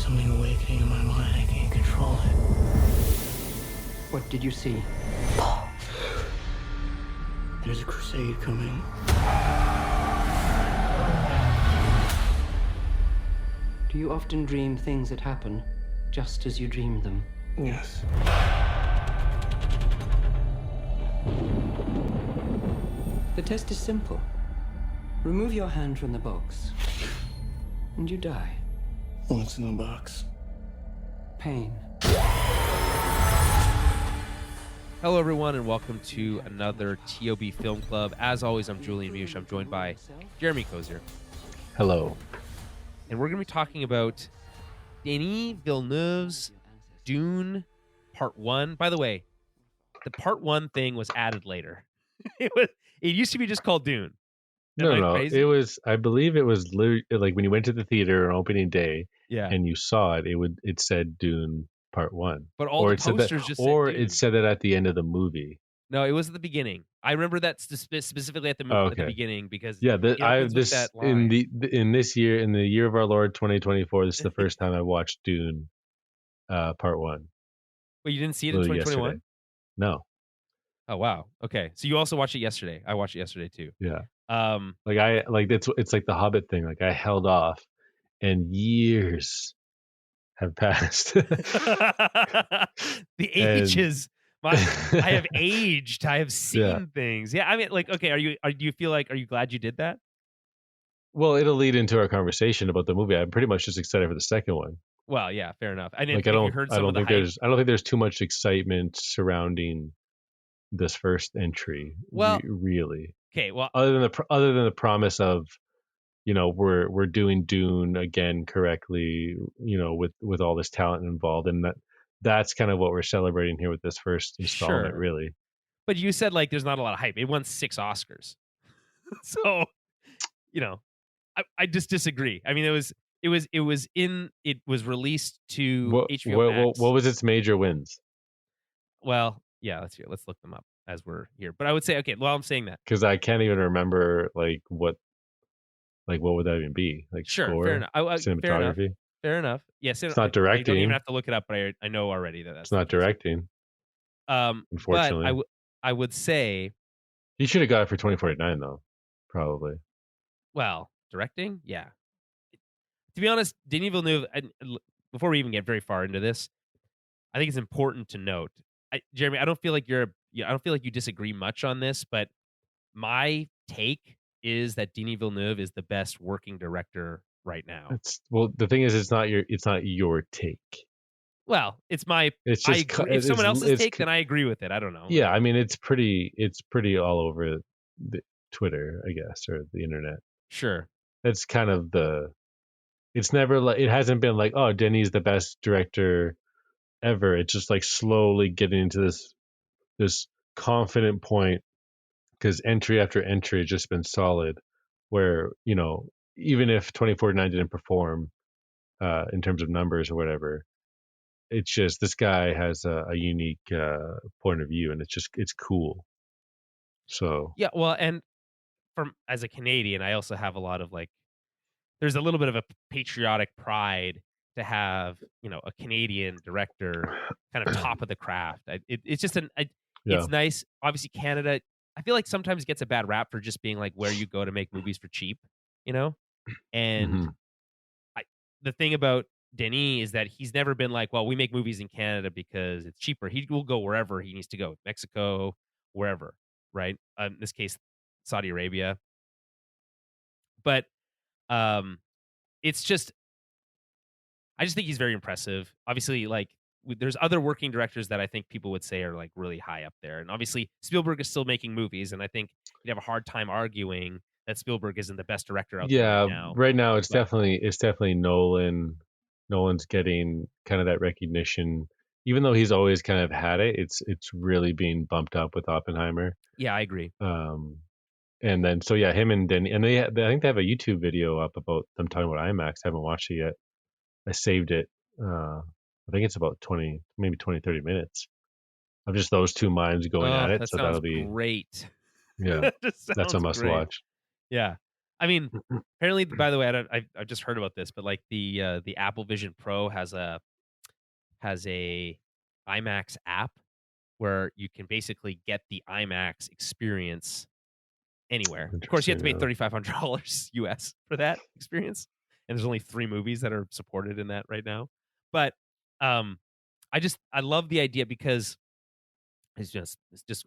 something awakening in my mind. I can't control it. What did you see? There's a crusade coming. Do you often dream things that happen just as you dreamed them? Yes. The test is simple. Remove your hand from the box, and you die. What's in the box? Pain. Hello, everyone, and welcome to another ToB Film Club. As always, I'm Julian and Jeremy. I'm joined by Jeremy Kozier. Hello. And we're going to be talking about Denis Villeneuve's Dune Part 1. By the way, the Part 1 thing was added later. It used to be just called Dune. No. It was, I believe it was like when you went to the theater on opening day and you saw it, it said Dune Part 1. But all the posters just said Dune. It said that at the end of the movie. No, it was at the beginning. I remember that specifically at the at the beginning because in the year of our Lord 2024, this is the first time I watched Dune Part 1. Well, you didn't see it in 2021? Yesterday. No. Oh wow. Okay. So you also watched it yesterday. I watched it yesterday too. Yeah. It's like the Hobbit thing. Like I held off and years have passed. The ages. I have aged. I have seen things. Yeah. I mean, like, okay. Do you feel like, are you glad you did that? Well, it'll lead into our conversation about the movie. I'm pretty much just excited for the second one. Well, yeah, fair enough. I don't think there's too much excitement surrounding this first entry. Well, really. Okay. Well, other than the promise of, we're doing Dune again correctly, with all this talent involved, and that's kind of what we're celebrating here with this first installment, really. But you said like there's not a lot of hype. It won 6 Oscars, so I just disagree. I mean, it was released to HBO Max. What was its major wins? Well, yeah, let's look them up as we're here. But I would say, okay, well, I'm saying that because I can't even remember what would that even be? Like sure, score, fair enough. Cinematography. Fair enough. Yes, it's not directing. I don't even have to look it up, but I know already that's it's not directing. Unfortunately, but I would say he should have got it for 2049 though, probably. Well, directing, yeah. To be honest, Denis Villeneuve. Before we even get very far into this, I think it's important to note, Jeremy. I don't feel like you disagree much on this, but my take is that Denis Villeneuve is the best working director right now. The thing is, it's not your take. Well, it's my. If someone else's take, then I agree with it. I don't know. Yeah, I mean, it's pretty all over the Twitter, I guess, or the internet. Sure. It's kind of it's never like, it hasn't been like, oh, Denis is the best director ever. It's just like slowly getting into this confident point because entry after entry has just been solid where, even if 2049 didn't perform in terms of numbers or whatever, it's just this guy has a unique point of view and it's cool. So yeah, well, and as a Canadian, I also have a lot of there's a little bit of a patriotic pride to have a Canadian director kind of top of the craft. It's just it's nice. Obviously, Canada, I feel like sometimes gets a bad rap for just being like where you go to make movies for cheap, and the thing about Denis is that he's never been like, well, we make movies in Canada because it's cheaper. He will go wherever he needs to go, Mexico, wherever, right? In this case, Saudi Arabia. But it's just, I just think he's very impressive. Obviously, there's other working directors that I think people would say are really high up there. And obviously, Spielberg is still making movies, and I think you'd have a hard time arguing that Spielberg isn't the best director out there right now. Right now it's definitely Nolan. Nolan's getting kind of that recognition, even though he's always kind of had it. It's really being bumped up with Oppenheimer. Yeah, I agree. And then him and Denis, and I think they have a YouTube video up about them talking about IMAX. I haven't watched it yet. I saved it. I think it's about 20, 30 minutes of just those two minds going at it. That so sounds that'll be great. Yeah, that's a must watch. Yeah. I mean, apparently, by the way, I just heard about this, but like the Apple Vision Pro has a IMAX app where you can basically get the IMAX experience anywhere. Of course, you have to pay $3,500 US for that experience, and there's only 3 movies that are supported in that right now. But I love the idea because it's just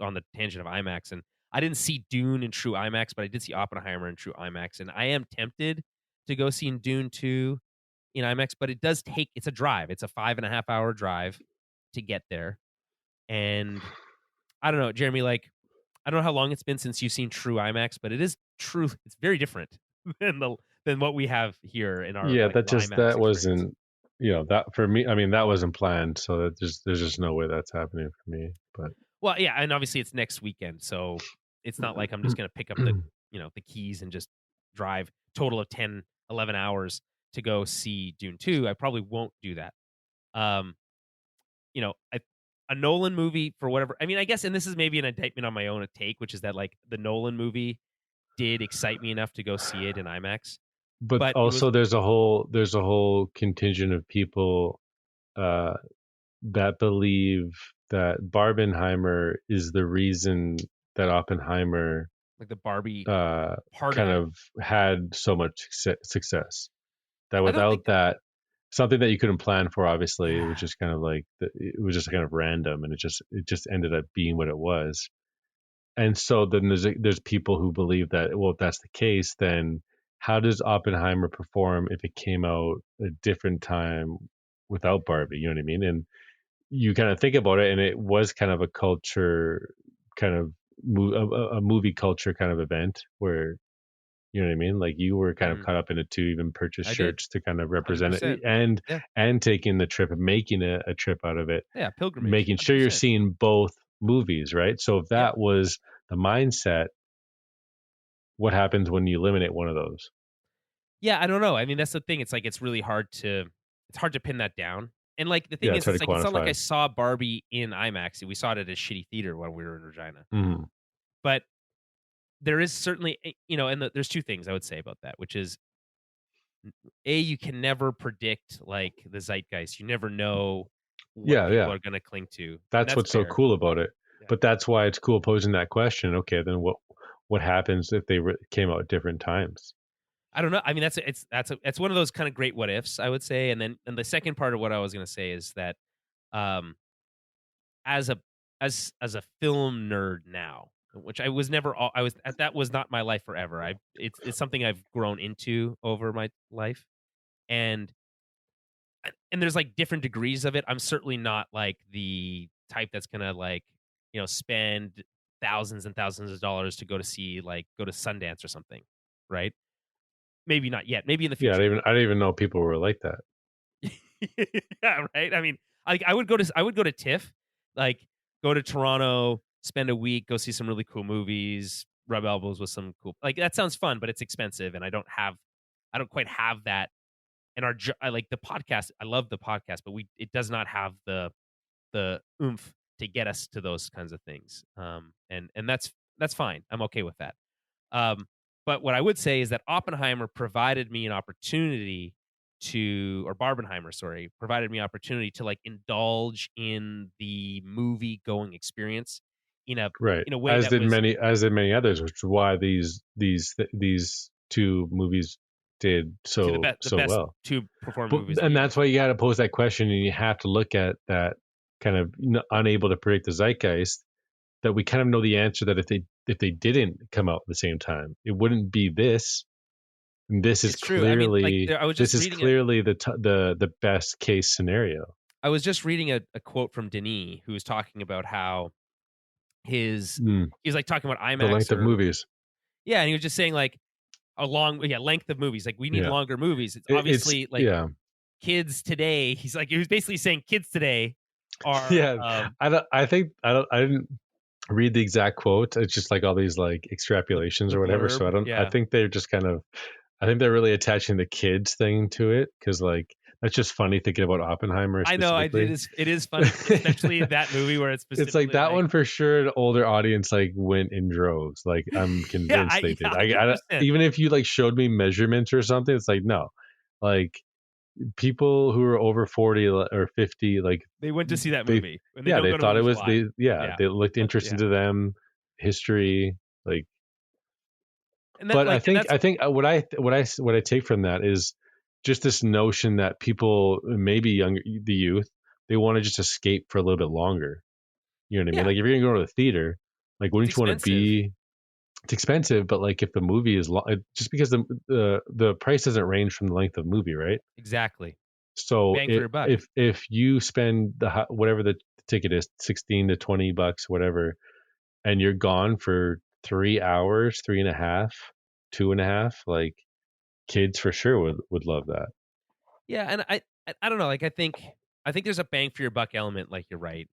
on the tangent of IMAX, and I didn't see Dune in true IMAX, but I did see Oppenheimer in true IMAX, and I am tempted to go see Dune 2 in IMAX, but it's a drive. It's a 5.5-hour drive to get there. And I don't know, Jeremy, like, I don't know how long it's been since you've seen true IMAX, but it is true. It's very different than what we have here in our that IMAX that experience. wasn't that for me. I mean, that wasn't planned, so that there's just no way that's happening for me. But well, yeah, and obviously it's next weekend, so it's not like I'm just gonna pick up the the keys and just drive total of 10, 11 hours to go see Dune 2. I probably won't do that. A Nolan movie for whatever. I mean, I guess, and this is maybe an indictment on my own take, which is that like the Nolan movie did excite me enough to go see it in IMAX. But also there's a whole contingent of people that believe that Barbenheimer is the reason that Oppenheimer, like the Barbie part kind of had so much success. That without that, something that you couldn't plan for, obviously, it was just kind of like it was just kind of random, and it just ended up being what it was. And so then there's people who believe that, well, if that's the case, then how does Oppenheimer perform if it came out a different time without Barbie? You know what I mean? And you kind of think about it, and it was kind of a culture, kind of a movie culture kind of event where, you know what I mean? Like you were kind of caught up in it too, even purchased shirts to kind of represent 100%. It, and taking the trip and making a trip out of it. Yeah, pilgrimage. Making 100%. Sure you're seeing both movies, right? So if that was the mindset, what happens when you eliminate one of those? Yeah, I don't know. I mean, that's the thing. It's like it's really hard to pin that down. And like the thing is, it's not like I saw Barbie in IMAX. We saw it at a shitty theater when we were in Regina. Mm-hmm. But there is certainly, and there's 2 things I would say about that, which is, you can never predict like the zeitgeist. You never know what people are going to cling to. That's what's fair. So cool about it. Yeah. But that's why it's cool posing that question. Okay, then what happens if they came out at different times? I don't know. I mean, it's one of those kind of great what ifs, I would say. And the second part of what I was going to say is that, as a film nerd now, which I was never, that was not my life forever. It's something I've grown into over my life, and there's like different degrees of it. I'm certainly not like the type that's gonna like spend thousands and thousands of dollars to go to Sundance or something, right? Maybe not yet. Maybe in the future. Yeah, I didn't even know people were like that. Yeah, right. I mean, I would go to TIFF, like go to Toronto, spend a week, go see some really cool movies, rub elbows with some cool, like that sounds fun, but it's expensive, and I don't quite have that. And I like the podcast. I love the podcast, but it does not have the oomph to get us to those kinds of things. And that's fine. I'm okay with that. But what I would say is that Oppenheimer provided me an opportunity Barbenheimer, provided me opportunity to like indulge in the movie going experience in a way as did many others, which is why these 2 movies did so well. 2 performing movies, and that's why you got to pose that question, and you have to look at that kind of unable to predict the zeitgeist. That we kind of know the answer that if they didn't come out at the same time, it wouldn't be this. And this is clearly the best case scenario. I was just reading a quote from Denis, who was talking about how he was like talking about IMAX, the length of movies. Yeah, and he was just saying like length of movies. Like we need longer movies. It's obviously kids today. He was basically saying kids today are. Yeah, I didn't read the exact quote. It's just like all these like extrapolations or whatever. So I think they're just kind of, I think they're really attaching the kids thing to it, because like That's just funny thinking about Oppenheimer. I know. It is funny, especially that movie where it's specifically It's like that one for sure. An older audience like went in droves. Like I'm convinced they did. I 100%. even if you like showed me measurements or something, it's like no, like people who are over 40 or 50, like They went to see that they- movie. And yeah, don't they go to thought it movies was live. they looked interesting to them, history, like. And that, But like, I think what I take from that is just this notion that people, maybe younger, the youth, they want to just escape for a little bit longer. You know what I mean? Yeah. Like if you're gonna go to the theater, like wouldn't It's you want to be? It's expensive, but like if the movie is just because the price doesn't range from the length of the movie, right? exactly. So Bang for your buck. if you spend whatever the ticket is, $16 to $20, whatever, and you're gone for 3 hours, 3.5, 2.5, like kids for sure would love that. Yeah, and I don't know. Like I think there's a bang for your buck element. Like you're right.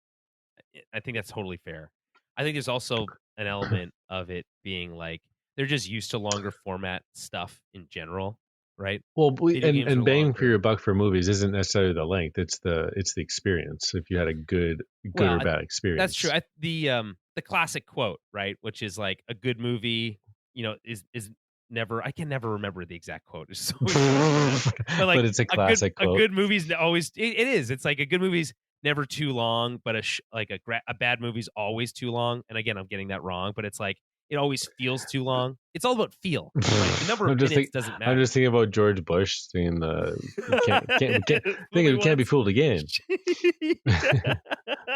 I think that's totally fair. I think there's also an element of it being like they're just used to longer format stuff in general, right? Well, Video games are and bang longer. for your buck for movies isn't necessarily the length; it's the experience. If you had a good Well, or bad experience, That's true. The classic quote, right, which is like a good movie, is never. I can never remember the exact quote. It's so but like, but it's a classic A quote. good movie's always. It is. It's like a good movie's never too long, but a bad movie's always too long. And again, I'm getting that wrong, but it's like it always feels too long. It's all about feel. Right? The number of minutes doesn't matter. I'm just thinking about George Bush saying can't be fooled again.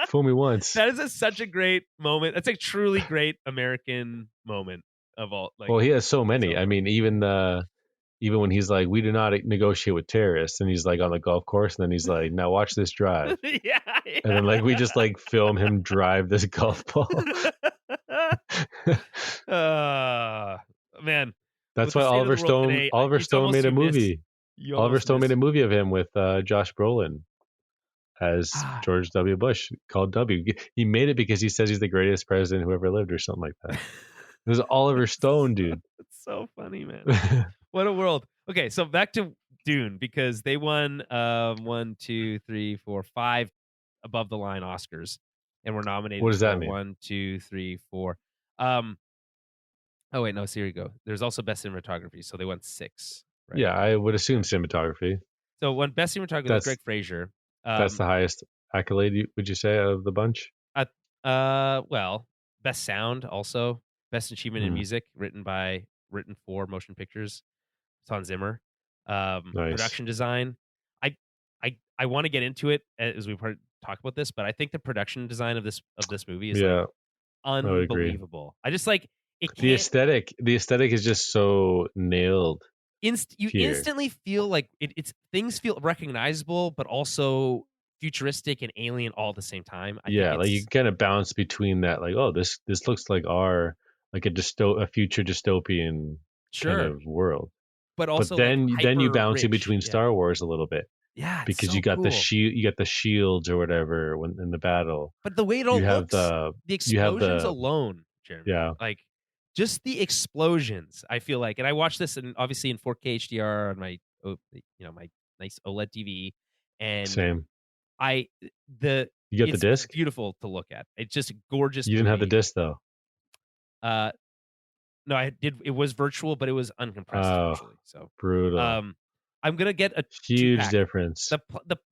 Fool me once. That is such a great moment. That's a truly great American moment of all. Like, well, he has so many. I mean, even when he's like, "We do not negotiate with terrorists," and he's like on the golf course, and then he's like, "Now watch this drive," yeah. and then like we just like film him drive this golf ball. Man, that's why Oliver Stone made a movie. Oliver Stone made a movie of him with Josh Brolin as George W. Bush, called W. He made it because he says he's the greatest president who ever lived, or something like that. It was Oliver Stone, dude. It's so funny, man. What a world. Okay, so back to Dune, because they won 1, 2, 3, 4, 5 above the line Oscars, and were nominated. What does that mean? 1, 2, 3, 4. Oh wait, no. So here you go. There's also best cinematography, so they won 6. Right? Yeah, I would assume cinematography. So one best cinematography was Greg Fraser. That's the highest accolade, would you say, out of the bunch? Well, best sound also, best achievement in music written for motion pictures. It's Hans Zimmer. Nice. Production design. I want to get into it as we talk about this, but I think the production design of this movie is like unbelievable. I just like it. The aesthetic is just so nailed. You instantly feel like it's things feel recognizable, but also futuristic and alien all at the same time. Like you kind of bounce between that, like, oh, this looks like a future dystopian kind of world. But also, then you bounce in rich. between Star Wars a little bit. Yeah, because so you got cool. the shields or whatever in the battle. But the way it all looks, the explosions alone, Jeremy. Yeah, like just the explosions. I feel like, and I watched this obviously in 4K HDR on my my nice OLED TV, and same. You got the disc? Beautiful to look at. It's just gorgeous. You didn't have the disc though. No, I did. It was virtual, but it was uncompressed. Virtually, so brutal. I'm gonna get a huge difference.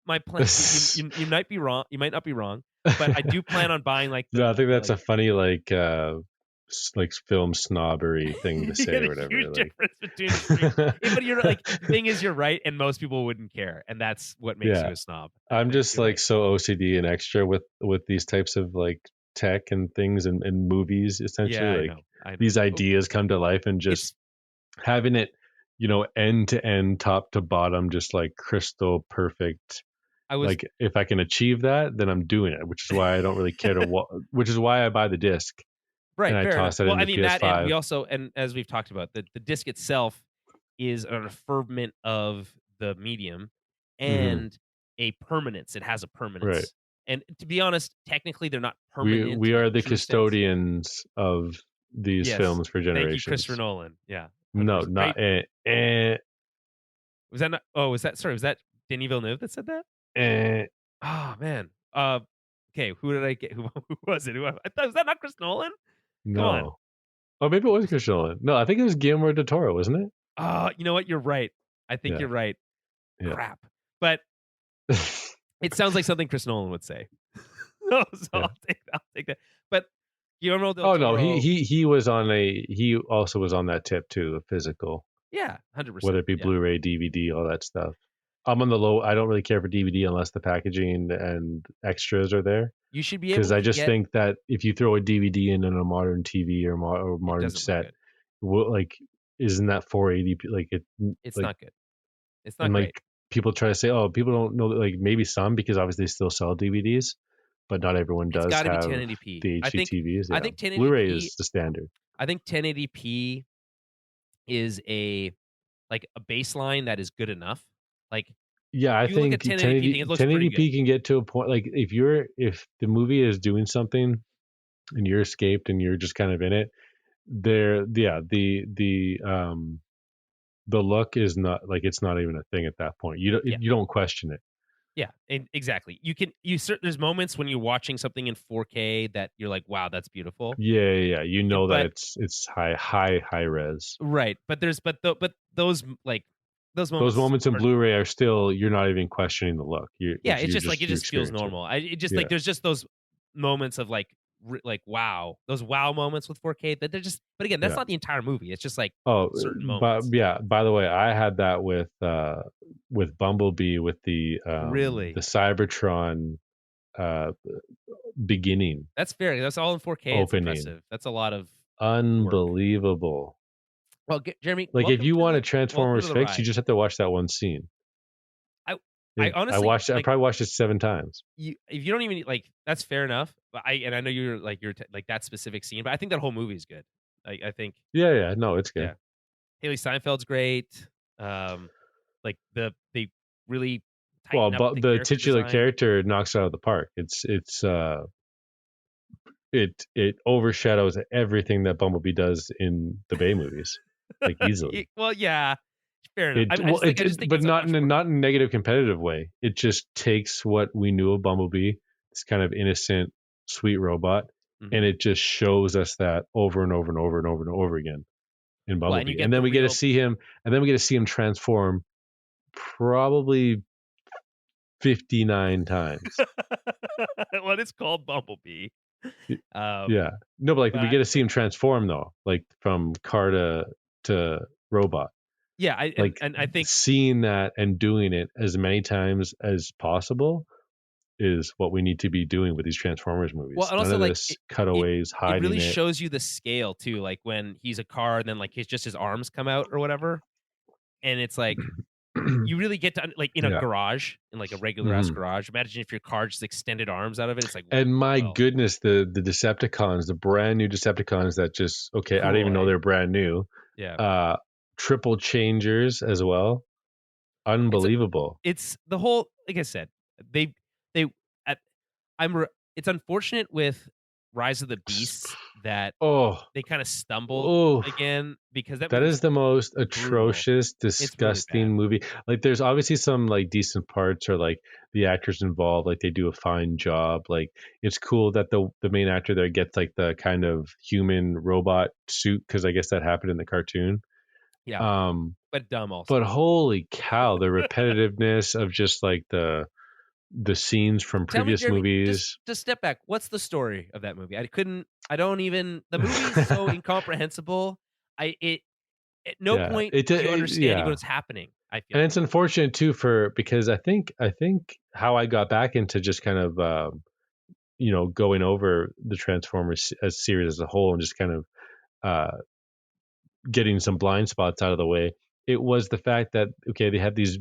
My plan. you might be wrong. You might not be wrong, but I do plan on buying like. No, I think that's a funny like film snobbery thing to say or whatever. Huge difference between. But you're like, the thing is, you're right, and most people wouldn't care, and that's what makes you a snob. I'm just like so OCD and extra with these types of like tech and things and movies. Essentially, I know. These ideas come to life, and just having it, end to end, top to bottom, just like crystal perfect. Like if I can achieve that, then I'm doing it, which is why I don't really care which is why I buy the disc. Right. And I toss it into PS5. that, and we also, and as we've talked about, the disc itself is an affirmment of the medium and a permanence. It has a permanence. Right. And to be honest, technically they're not permanent. We are the custodians of these films for generations. Thank you, Christopher Nolan. Yeah. 100%. No, not Was that not? Oh, was that? Sorry, was that Denis Villeneuve that said that? Eh, Oh man. Okay, who did I get? Who was it? I thought, was that not Chris Nolan? Come on. no. Oh, maybe it was Chris Nolan. No, I think it was Guillermo del Toro, wasn't it? You know what? You're right. I think Yeah. you're right. Yeah. Crap. But it sounds like something Chris Nolan would say. So Yeah. I'll take that. But Guillermo del Oh Toro. no, he also was on that tip too, the physical, Yeah, 100%. whether it be yeah. Blu-ray, DVD, all that stuff. I'm on the low. I don't really care for DVD unless the packaging and extras are there. You should be able Because to I just get, think that if you throw a DVD in on a modern TV or it modern doesn't look set, good. like isn't that 480? Like it, It's like, not good. It's not and great. like people try to say, oh, people don't know that. Like maybe some because obviously they still sell DVDs, but not everyone It's does got to be have 1080p. the I think HDTVs. I think 1080p Blu-ray is the standard. I think 1080p is a baseline that is good enough. Like Yeah, I you look think at 1080p, it looks pretty 1080p can get to a point like if the movie is doing something and you're escaped and you're just kind of in it, the look is not like it's not even a thing at that point. You don't question it. Yeah, exactly. There's moments when you're watching something in 4K that you're like, wow, that's beautiful. Yeah. You know but- that it's high res. Right, but those moments. Those moments in Blu-ray are still you're not even questioning the look. It just feels normal. Like there's just those moments of like wow, those wow moments with 4K that they're just. But again, that's not the entire movie. It's just like certain moments. But yeah, by the way, I had that with Bumblebee with the Really? the Cybertron beginning. That's fair. That's all in 4K. Opening. It's impressive. That's a lot of Unbelievable. Well, Jeremy, Like if you want a welcome Transformers to the fix, ride. you just have to watch that one scene. I honestly watched it. I probably watched it 7 times. If you don't even that's fair enough. But I know you're that specific scene, but I think that whole movie is good. I think. Yeah. No, it's good. Yeah. Haley Steinfeld's great. They really. But the titular character knocks it out of the park. It overshadows everything that Bumblebee does in the Bay movies, like easily. Well, yeah, fair enough. But not in a negative competitive way. It just takes what we knew of Bumblebee, this kind of innocent, sweet robot, and it just shows us that over and over and over and over and over again in Bumblebee. And then we get to see him, transform probably 59 times. Well, it's called Bumblebee. Yeah. No, but we get to see him transform though, like from car to robot. Yeah, I think seeing that and doing it as many times as possible is what we need to be doing with these Transformers movies. Well, and None also of this cutaways, hiding it really shows you the scale too, like when he's a car and then his arms come out or whatever. And it's like you really get to in a garage, in a regular ass garage. Imagine if your car just extended arms out of it. It's like, and my goodness, the Decepticons, the brand new Decepticons that just I didn't even know they're brand new. Yeah. Triple changers as well. Unbelievable. It's the whole, like I said, it's unfortunate with Rise of the Beasts that they kind of stumbled again, because that is the most atrocious, disgusting really movie. Like there's obviously some decent parts, or the actors involved, they do a fine job. It's cool that the main actor there gets the kind of human robot suit, because I guess that happened in the cartoon. Yeah. But dumb also. But holy cow, the repetitiveness of just the scenes from previous movies. Just step back. What's the story of that movie? The movie is so incomprehensible. At no point do you understand what's happening. I feel. And it's unfortunate too, because I think how I got back into just kind of going over the Transformers series as a whole, and just kind of getting some blind spots out of the way. It was the fact that they had these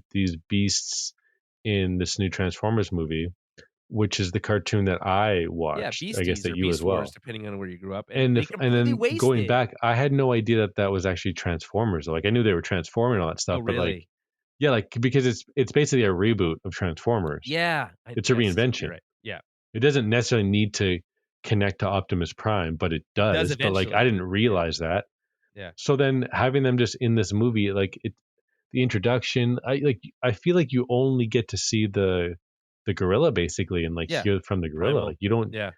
beasts in this new Transformers movie, which is the cartoon that I watched. Yeah, Beasties, I guess that you as well. Wars, depending on where you grew up. And then going back, I had no idea that was actually Transformers. I knew they were transforming and all that stuff, but really? Because it's basically a reboot of Transformers. Yeah, it's a reinvention. Right. Yeah, it doesn't necessarily need to connect to Optimus Prime, but it does. But I didn't realize that. Yeah. So then having them just in this movie, the introduction. I feel like you only get to see the gorilla basically, and like Yeah. hear from the gorilla. Primal. Like you don't, Yeah.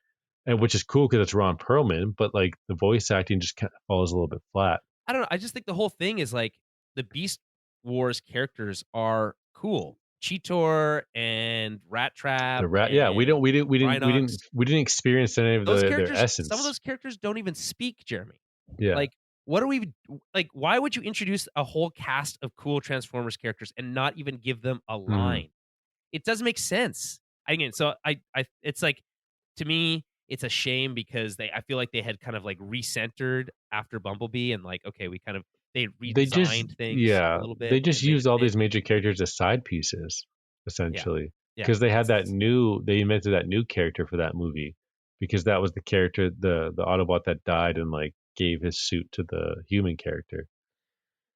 and which is cool because it's Ron Perlman, but like the voice acting just kind of falls a little bit flat. I don't know. I just think the whole thing is like the Beast Wars characters are cool. Cheetor and Rat Trap. The rat, yeah, we didn't Rhinox. experience any of Those their characters, essence. some of those characters don't even speak, Jeremy. Yeah, Like, what are we like? Why would you introduce a whole cast of cool Transformers characters and not even give them a line? It doesn't make sense. Again, so I, it's like, to me, it's a shame because I feel like they had kind of like recentered after Bumblebee and like, okay, they redesigned things a little bit. They just used all these major characters as side pieces, essentially, Yeah. because they had they invented that new character for that movie, because that was the character, the Autobot that died and like gave his suit to the human character.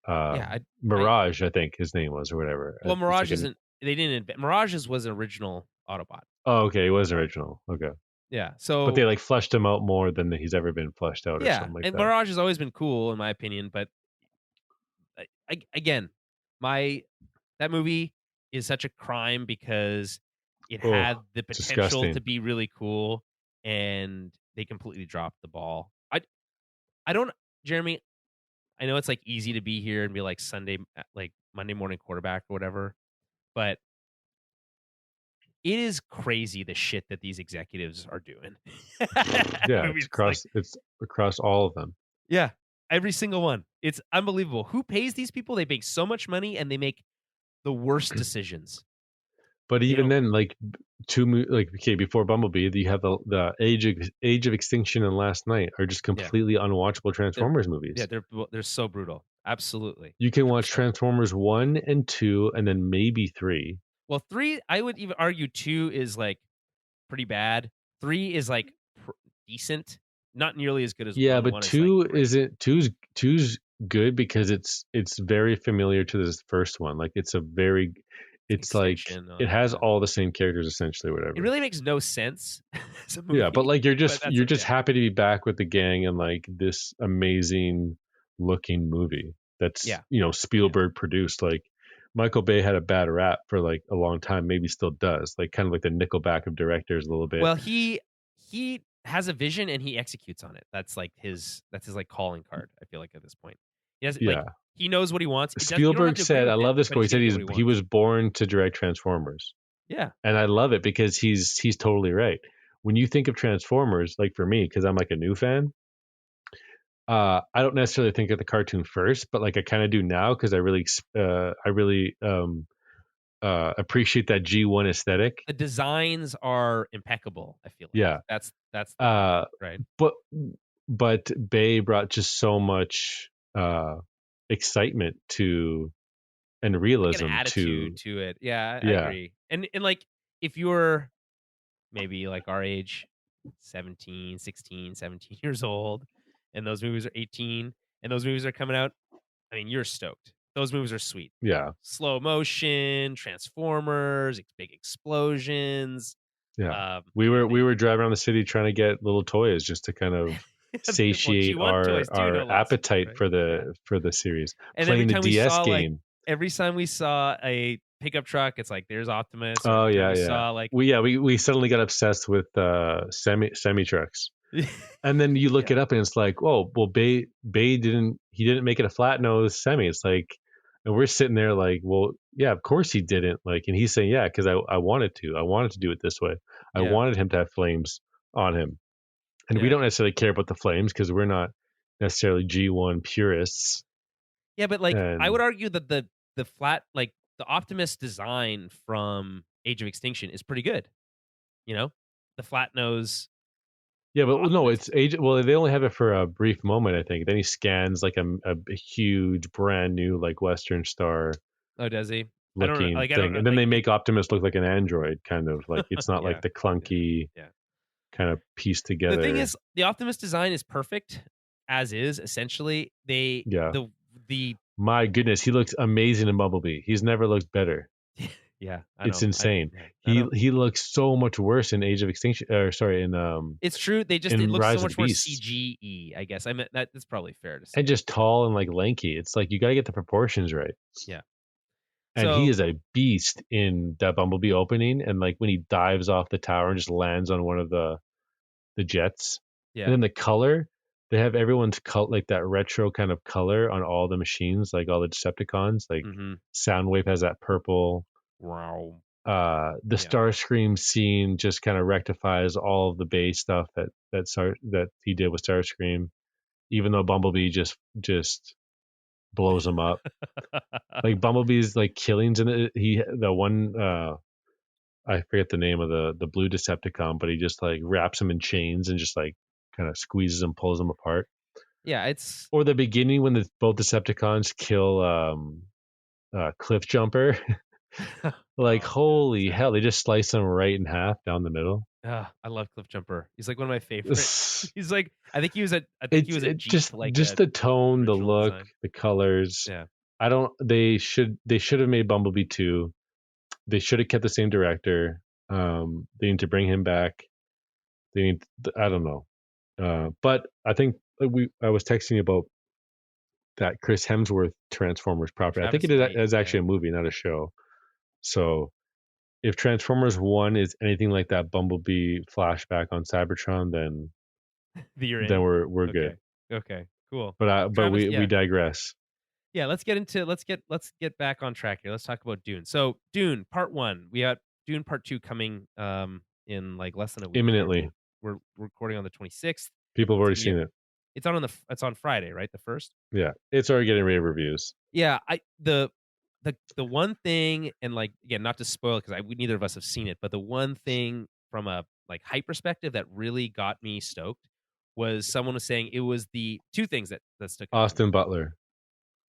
Mirage, I think his name was, or whatever. Well, Mirage isn't. They didn't invent. Mirage's was an original Autobot. Oh, okay, it was original. Okay. Yeah, so but they like fleshed him out more than he's ever been fleshed out, or something like and that. Mirage has always been cool in my opinion, but again, that movie is such a crime because it had the potential disgusting. to be really cool, and they completely dropped the ball. I don't, Jeremy. I know it's like easy to be here and be like Monday morning quarterback or whatever, but it is crazy the shit that these executives are doing. Yeah, it's across all of them. Yeah, every single one. It's unbelievable. Who pays these people? They make so much money and they make the worst decisions. But even then, like before Bumblebee, you have the Age of Extinction and Last Night are just completely unwatchable Transformers movies. Yeah, they're so brutal. Absolutely. You can watch Transformers 1 and 2 and then maybe 3. Well, 3, I would even argue 2 is like pretty bad. 3 is like decent, not nearly as good as 1. Yeah, but 2 isn't. 2's good because it's very familiar to this first one. Like it's like it has all the same characters essentially, whatever. It really makes no sense. Yeah, but like you're just happy to be back with the gang and like this amazing looking movie that's Spielberg produced. Like Michael Bay had a bad rap for like a long time, maybe still does, like kind of like the Nickelback of directors a little bit. Well, he has a vision and he executes on it. That's his like calling card, I feel like, at this point. He knows what he wants. Spielberg said, I love this quote. He said he was born to direct Transformers. Yeah. And I love it because he's totally right. When you think of Transformers, like for me, because I'm like a new fan, I don't necessarily think of the cartoon first, but like I kind of do now because I really appreciate that G1 aesthetic. The designs are impeccable, I feel like. Yeah. That's right. But Bay brought just so much excitement and realism, like an attitude to it. Yeah, I agree. And like if you're maybe like our age, 17, 16, 17 years old, and those movies are 18 and those movies are coming out, I mean, you're stoked. Those movies are sweet. Yeah. Slow motion, Transformers, big explosions. Yeah. We were driving around the city trying to get little toys just to kind of satiate our appetite for the series. And playing the DS game. Every time we saw a pickup truck, it's like there's Optimus. Oh yeah. We suddenly got obsessed with semi trucks. And then you look it up and it's like, oh well, Bay didn't make it a flat nose semi. It's like, and we're sitting there like, well, yeah, of course he didn't. Like, and he's saying, yeah, because I wanted to do it this way. I wanted him to have flames on him. And we don't necessarily care about the flames because we're not necessarily G1 purists. Yeah, but like I would argue that the flat, like the Optimus design from Age of Extinction is pretty good. You know, the flat nose. Yeah, but no, it's Age. Well, they only have it for a brief moment, I think. Then he scans like a huge, brand new like Western Star. Oh, does he? Looking thing, and then they make Optimus look like an android, kind of like it's not like the clunky. Kind of pieced together. The thing is, the Optimus design is perfect as is. Essentially, my goodness, he looks amazing in Bumblebee. He's never looked better. Yeah, it's insane. He looks so much worse in Age of Extinction. It's true. It looks so much more CGE. I guess. I mean that's probably fair to say. And just tall and like lanky. It's like you got to get the proportions right. Yeah. And So he is a beast in that Bumblebee opening, and like when he dives off the tower and just lands on one of the jets. yeah. And then the color, they have everyone's like that retro kind of color on all the machines, like all the Decepticons. Like Mm-hmm. Soundwave has that purple. Wow. The Yeah. Starscream scene just kind of rectifies all of the base stuff that he did with Starscream, even though Bumblebee just blows him up. Like Bumblebee's like killings in it. The one I forget the name of the blue Decepticon, but he just like wraps him in chains and just like kind of squeezes him, pulls him apart. Yeah, it's Or the beginning when both Decepticons kill Cliff Jumper. Like, Oh, holy yeah, hell, they just slice him right in half down the middle. I love Cliff Jumper. He's like one of my favorites. He's like I think he was a Jeep, Just like the tone, the original look, design. the colors. Yeah. They should have made Bumblebee 2. They should have kept the same director. They need to bring him back. They need, I don't know. But I think I was texting you about that Chris Hemsworth Transformers property. I think Travis it Knight, is actually a movie, not a show. So if Transformers 1 is anything like that Bumblebee flashback on Cybertron, then You're in. we're Okay. good. Okay. Cool. But Travis, we digress. Yeah, let's get back on track here. Let's talk about Dune. So Dune Part 1. We got Dune Part 2 coming in like less than a week. Imminently. We're recording on the 26th. People have already seen it. It's on Friday, right? The 1st? Yeah. It's already getting rave reviews. Yeah, the one thing, and like again, not to spoil it because neither of us have seen it, but the one thing from a like hype perspective that really got me stoked was someone was saying it was the two things that stuck out.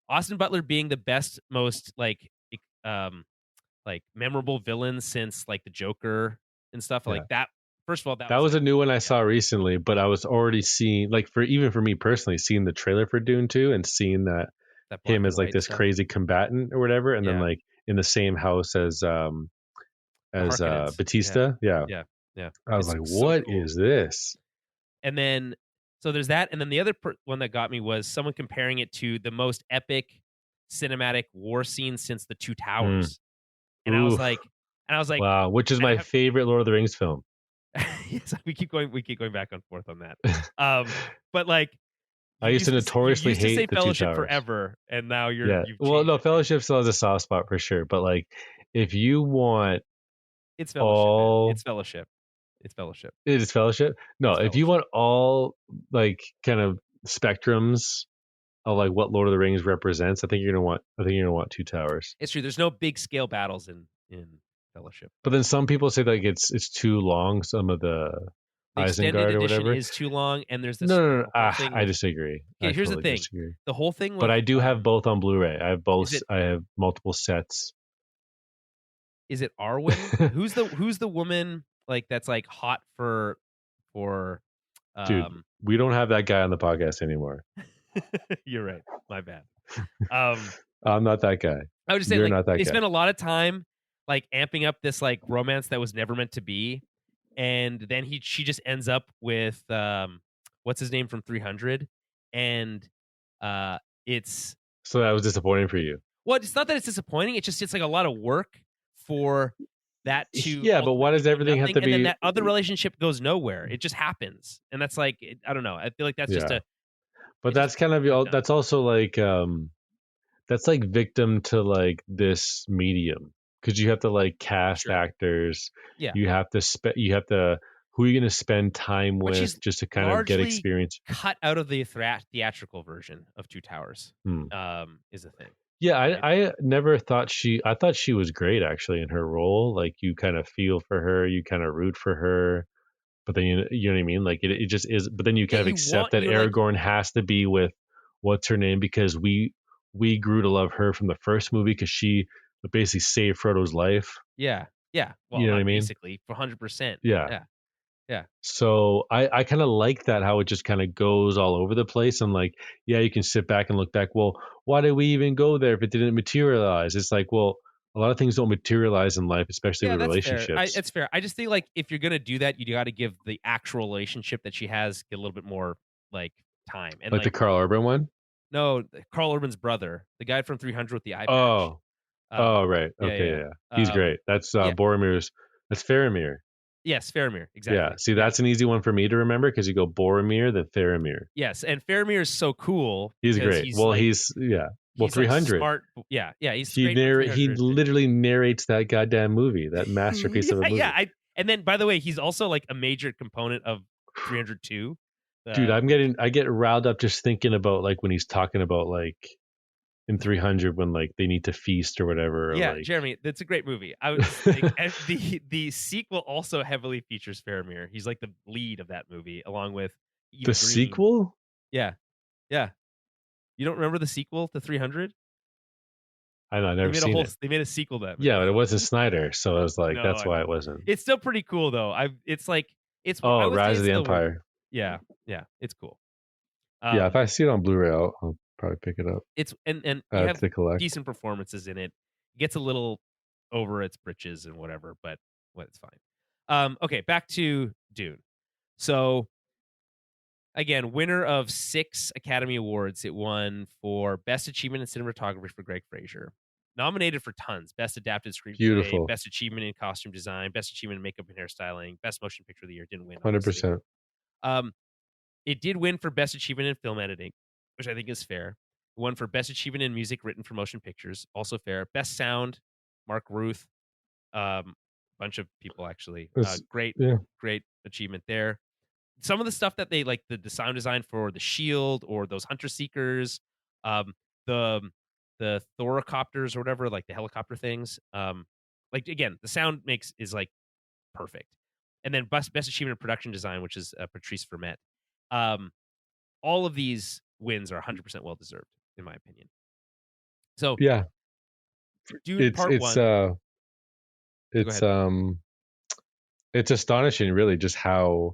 Austin Butler being the best, most like memorable villain since like the Joker and stuff like that. First of all, that was a new one I saw recently, but I was already seeing, like, for me personally, seeing the trailer for Dune 2 and seeing that him as like this crazy combatant or whatever, and then like in the same house as Batista. Yeah. I was like, what is this? And then so there's that, and then the other one that got me was someone comparing it to the most epic cinematic war scene since the Two Towers. And I was like, wow, which is my favorite Lord of the Rings film. Yes, we keep going back and forth on that. But like, I used to notoriously hate say the Fellowship Two Towers forever, and now you've no, Fellowship still has a soft spot for sure. But like, if you want, it's Fellowship. It's Fellowship. It's Fellowship. It is Fellowship. No, if you want all like kind of spectrums of like what Lord of the Rings represents, I think you're gonna want Two Towers. It's true. There's no big scale battles in Fellowship. But then some people say like it's too long. Some of the extended Isengard or edition whatever is too long, and there's this. No. I disagree. Okay, here's the thing. Disagree. The whole thing. But I do have both on Blu-ray. I have both. I have multiple sets. Is it Arwen? Who's the woman like that's like hot for? Dude, we don't have that guy on the podcast anymore. You're right. My bad. I'm not that guy. I would just say You're like, not that they guy. spent a lot of time like amping up this like romance that was never meant to be, and then she just ends up with what's his name from 300, and it's so that was disappointing for you. Well, it's not that it's disappointing. It's like a lot of work for that to but why does everything have to be? And then that other relationship goes nowhere. It just happens, and that's like I don't know. I feel like that's just a. But that's kind of that's also like that's like victim to like this medium because you have to like cast actors. Yeah, you have to who are you going to spend time with just to kind of get experience. Cut out of the theatrical version of Two Towers is a thing. Yeah, I never thought I thought she was great actually in her role. Like you kind of feel for her, you kind of root for her, but then you know what I mean. Like it just is. But then you kind of accept that Aragorn has to be with what's her name because we grew to love her from the first movie because she basically saved Frodo's life. Yeah. Well, you know what I mean? Basically, 100%. Yeah. So I kind of like that how it just kind of goes all over the place. I'm like, yeah, you can sit back and look back. Well, why did we even go there if it didn't materialize? It's like, well, a lot of things don't materialize in life, especially with relationships. It's fair. I just think like if you're gonna do that, you got to give the actual relationship that she has a little bit more like time. And like the Carl Urban one. No, Carl Urban's brother, the guy from 300 with the eye patch. Oh, Oh, right. yeah, Okay, yeah. yeah. He's great. That's Boromir's. That's Faramir. Yes, Faramir. Exactly. Yeah. See, that's an easy one for me to remember because you go Boromir, then Faramir. Yes, and Faramir is so cool. He's because great. He's Well, like, he's Well, he's 300. Like smart. Yeah, he's He great. For he 300. literally narrates that goddamn movie, that masterpiece of a movie. Yeah. And then, by the way, he's also like a major component of 302. Dude, I get riled up just thinking about like when he's talking about like in 300 when like they need to feast or whatever. Or, yeah, like, Jeremy, that's a great movie. I was like, and the sequel also heavily features Faramir. He's like the lead of that movie, along with Eva the Green. sequel. Yeah. You don't remember the sequel to 300? I know, I never seen it. They made a sequel to that movie. Yeah, but it wasn't Snyder, so I was like, No, that's I why know. it wasn't. It's still pretty cool though. It's Rise say of the it's Empire. Yeah, it's cool. Yeah, if I see it on Blu-ray, I'll probably pick it up. It's and you Add have to collect. decent performances in it. It gets a little over its britches and whatever, but it's fine. Okay, back to Dune. So again, winner of 6 Academy Awards. It won for Best Achievement in Cinematography for Greg Fraser. Nominated for tons. Best Adapted Screenplay, Beautiful. Best Achievement in Costume Design, Best Achievement in Makeup and Hairstyling, Best Motion Picture of the Year. Didn't win. 100%. It did win for Best Achievement in Film Editing, which I think is fair. It won for Best Achievement in Music Written for Motion Pictures, also fair. Best Sound, Mark Ruth, bunch of people actually. Great achievement there. Some of the stuff that they like, the sound design for the Shield or those Hunter Seekers, the Thorocopters or whatever, like the helicopter things. Like again, the sound is like perfect. And then best achievement in production design, which is Patrice Vermette. All of these wins are 100% well deserved, in my opinion. So yeah, Dune Part 1. It's astonishing, really, just how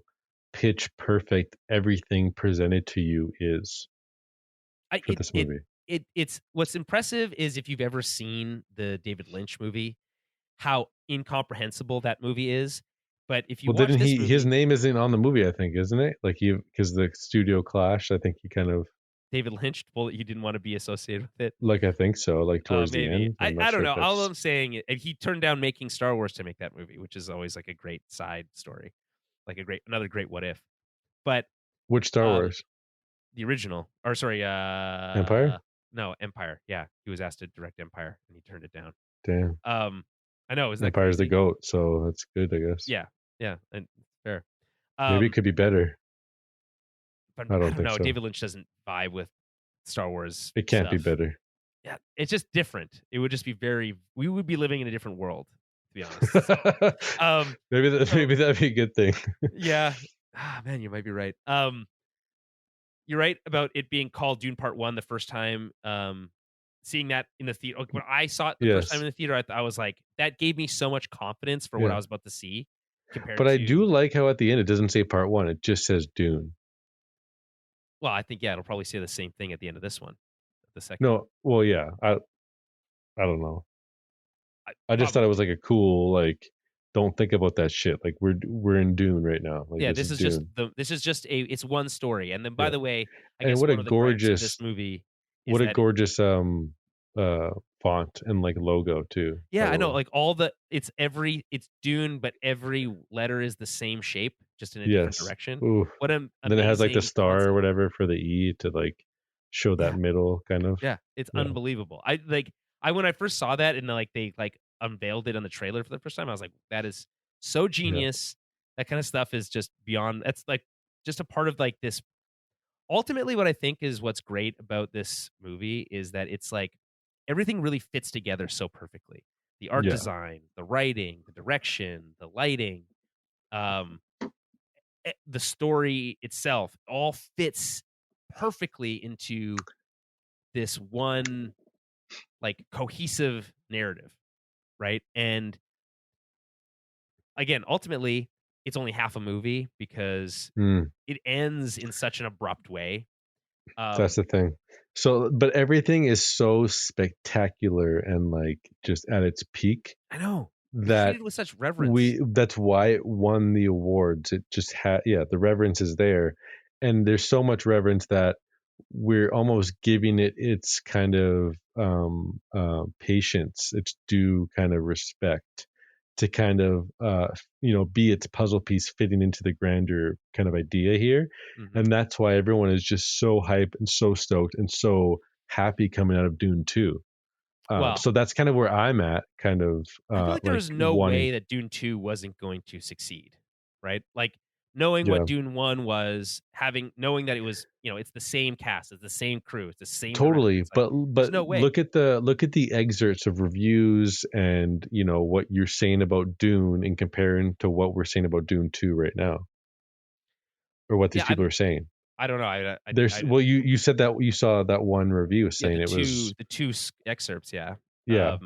pitch perfect everything presented to you is for this movie. It's what's impressive is if you've ever seen the David Lynch movie, how incomprehensible that movie is. But if you watch this movie, his name isn't on the movie, I think, isn't it? Like because the studio clashed, I think he kind of David Lynch, well, he didn't want to be associated with it. Like I think so, like towards the end. I don't know. All I'm saying, he turned down making Star Wars to make that movie, which is always like a great side story, like another great what if. But which Star Wars? The original, or sorry, Empire? No, Empire. Yeah, he was asked to direct Empire, and he turned it down. Damn. I know. Isn't that Empire's crazy? the GOAT, so that's good, I guess. Yeah, and fair. Maybe it could be better. But I don't know. So. David Lynch doesn't vibe with Star Wars. It can't stuff. be better. Yeah, it's just different. It would just be we would be living in a different world, to be honest. So, maybe that'd be a good thing. Yeah. Man, you might be right. You're right about it being called Dune Part 1 the first time. Seeing that in the theater, when I saw it the first time in the theater, I was like, that gave me so much confidence for what I was about to see. I do like how at the end it doesn't say Part 1; it just says Dune. Well, I think it'll probably say the same thing at the end of this one, the second. No, well, yeah, I don't know. I just thought it was like a cool don't think about that shit. Like we're in Dune right now. Like, yeah, this is just it's one story. And then by the way, I guess what one a of the gorgeous this movie. What a gorgeous font and like logo too. Yeah, I know. Like it's Dune, but every letter is the same shape, just in a different direction. Ooh. What an then it has like the star concept. Or whatever for the E to like show that middle kind of. Yeah, it's unbelievable. When I first saw that and they unveiled it on the trailer for the first time, I was like, that is so genius. That kind of stuff is just beyond. That's like just a part of like this. Ultimately, what I think is what's great about this movie is that it's like everything really fits together so perfectly. The art design, the writing, the direction, the lighting, the story itself all fits perfectly into this one like cohesive narrative, right? And again, ultimately, it's only half a movie because it ends in such an abrupt way. That's the thing. So, but everything is so spectacular and like just at its peak. I know that treated with such reverence. That's why it won the awards. It just had the reverence is there, and there's so much reverence that we're almost giving it its kind of patience, its due kind of respect to kind of be its puzzle piece fitting into the grander kind of idea here. Mhm. And that's why everyone is just so hyped and so stoked and so happy coming out of Dune 2. Well, So that's kind of where I'm at, kind of I feel like there like was no wanting. way that Dune 2 wasn't going to succeed, right? Like knowing Yeah, what Dune 1 was, knowing that it was, it's the same cast, it's the same crew, it's the same director. totally. It's like, But there's no way. look at the excerpts of reviews and what you're saying about Dune and comparing to what we're saying about Dune 2 right now, or what these Yeah, people are saying. I don't know. There's well, you said that you saw that one review saying the it was two excerpts. Yeah. yeah.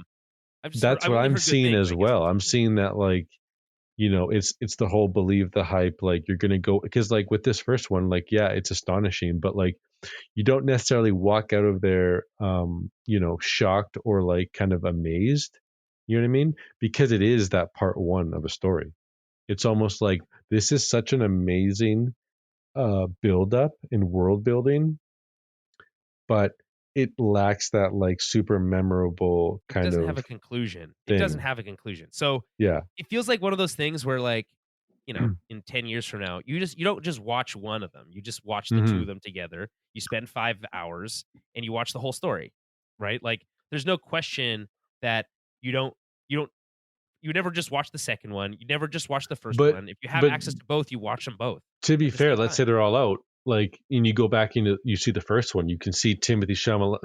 That's I've what only I'm heard good seeing things, as I guess. well. I'm seeing that like it's the whole believe the hype, like you're gonna go, because like with this first one, like yeah, it's astonishing, but like you don't necessarily walk out of there shocked or like kind of amazed, you know what I mean, because it is that part one of a story. It's almost like this is such an amazing build up and world building, but it lacks that like super memorable It kind doesn't have of a conclusion. thing. It doesn't have a conclusion. So Yeah. it feels like one of those things where like, in 10 years from now, you don't just watch one of them. You just watch the two of them together. You spend 5 hours and you watch the whole story, right? Like there's no question that you never just watch the second one. You never just watch the first But one. If you have but access to both, you watch them both. to be at the fair, same let's time. say they're all out. Like, and you go back into you see the first one, you can see Timothy Chalamet,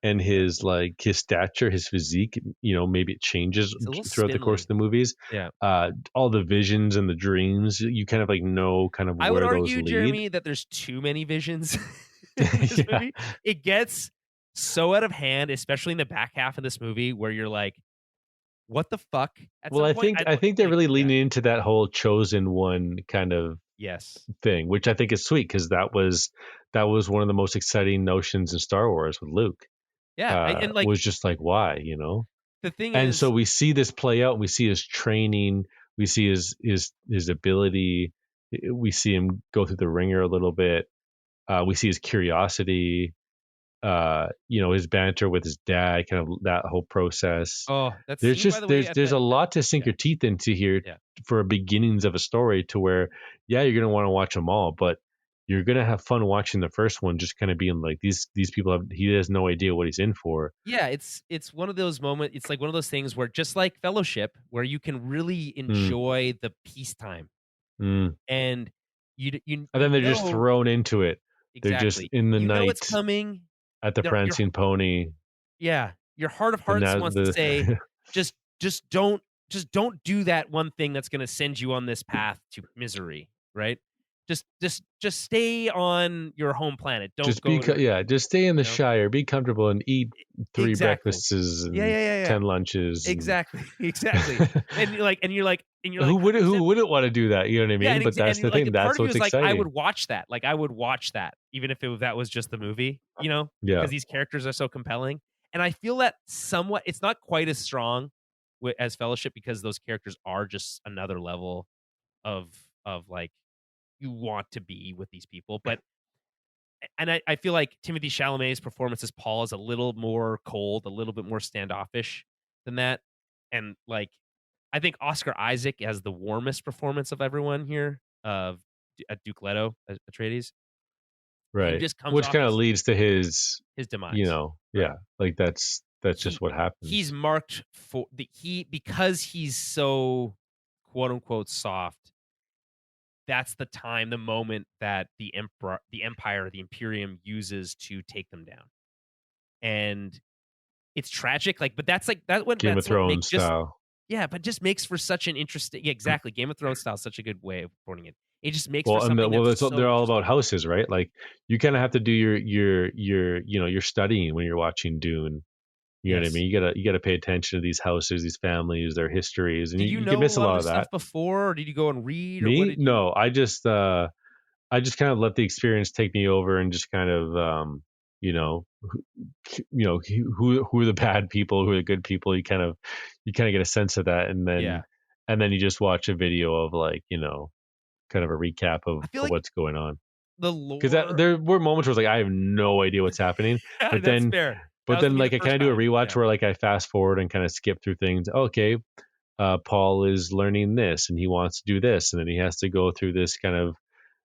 and his like his stature, his physique. Maybe it changes It's a little throughout the course of spindly. the movies. Yeah. All the visions and the dreams, you kind of like know kind of I where would those argue, lead. Jeremy, that there's too many visions in this Yeah. movie. It gets so out of hand, especially in the back half of this movie, where you're like, "What the fuck?" At Well, some I point, think they're really yeah. leaning into that whole chosen one kind of Yes. thing, which I think is sweet, because that was one of the most exciting notions in Star Wars with Luke. Yeah, and like Was just like, why, the thing and is, so we see this play out. We see his training, we see his ability, we see him go through the ringer a little bit, we see his curiosity, his banter with his dad, kind of that whole process. oh, that There's scene, by just the way, there's a lot to sink your teeth into here yeah. for beginnings of a story, to where yeah, you're gonna want to watch them all, but you're gonna have fun watching the first one, just kind of being like, these people he has no idea what he's in for. Yeah, it's one of those moments. It's like one of those things where, just like Fellowship, where you can really enjoy the peacetime, Mm. and And then they're just thrown into it. exactly. They're just in the you night know it's coming. at the prancing pony. Yeah, your heart of hearts wants to say, just don't do that one thing that's going to send you on this path to misery, right? Just stay on your home planet. Don't just go. Just stay in the Shire, be comfortable, and eat 3 Exactly. breakfasts and Yeah. 10 lunches. Exactly. and you're like, who wouldn't want to do that? You know what I mean? Yeah, but that's the thing. That's what's exciting. I would watch that. Like, I would watch that, even if that was just the movie. Yeah. Because these characters are so compelling, and I feel that somewhat. It's not quite as strong as Fellowship, because those characters are just another level of like, you want to be with these people. But I feel like Timothy Chalamet's performance as Paul is a little more cold, a little bit more standoffish than that. And like, I think Oscar Isaac has the warmest performance of everyone here, of Duke Leto, Atreides. Right. Just comes Which off kind of as leads to his demise. Yeah. Like that's just what happens. He's marked for because he's so quote unquote soft. That's the time, the moment that the Empire, the Imperium uses to take them down, and it's tragic. Like, but that's like that. When Game of Thrones style. Yeah, but just makes for such an interesting. Yeah, exactly. Game of Thrones style is such a good way of putting it. It just makes for something. They're all about houses, right? Like, you kind of have to do your studying when you're watching Dune. You know what I mean? You gotta pay attention to these houses, these families, their histories, and did you know can miss a lot of that stuff before, or did you go and read? Me? Or what did you... No, I just kind of let the experience take me over, and just kind of who are the bad people, who are the good people. You kind of get a sense of that, and then you just watch a video of like kind of a recap of I feel like what's going on. the Because lore. there were moments where I was like, I have no idea what's happening. Yeah, But that's then, fair. That was gonna be like the I kind first of do a time. rewatch Yeah. where like I fast forward and kind of skip through things. Okay, Paul is learning this and he wants to do this, and then he has to go through this kind of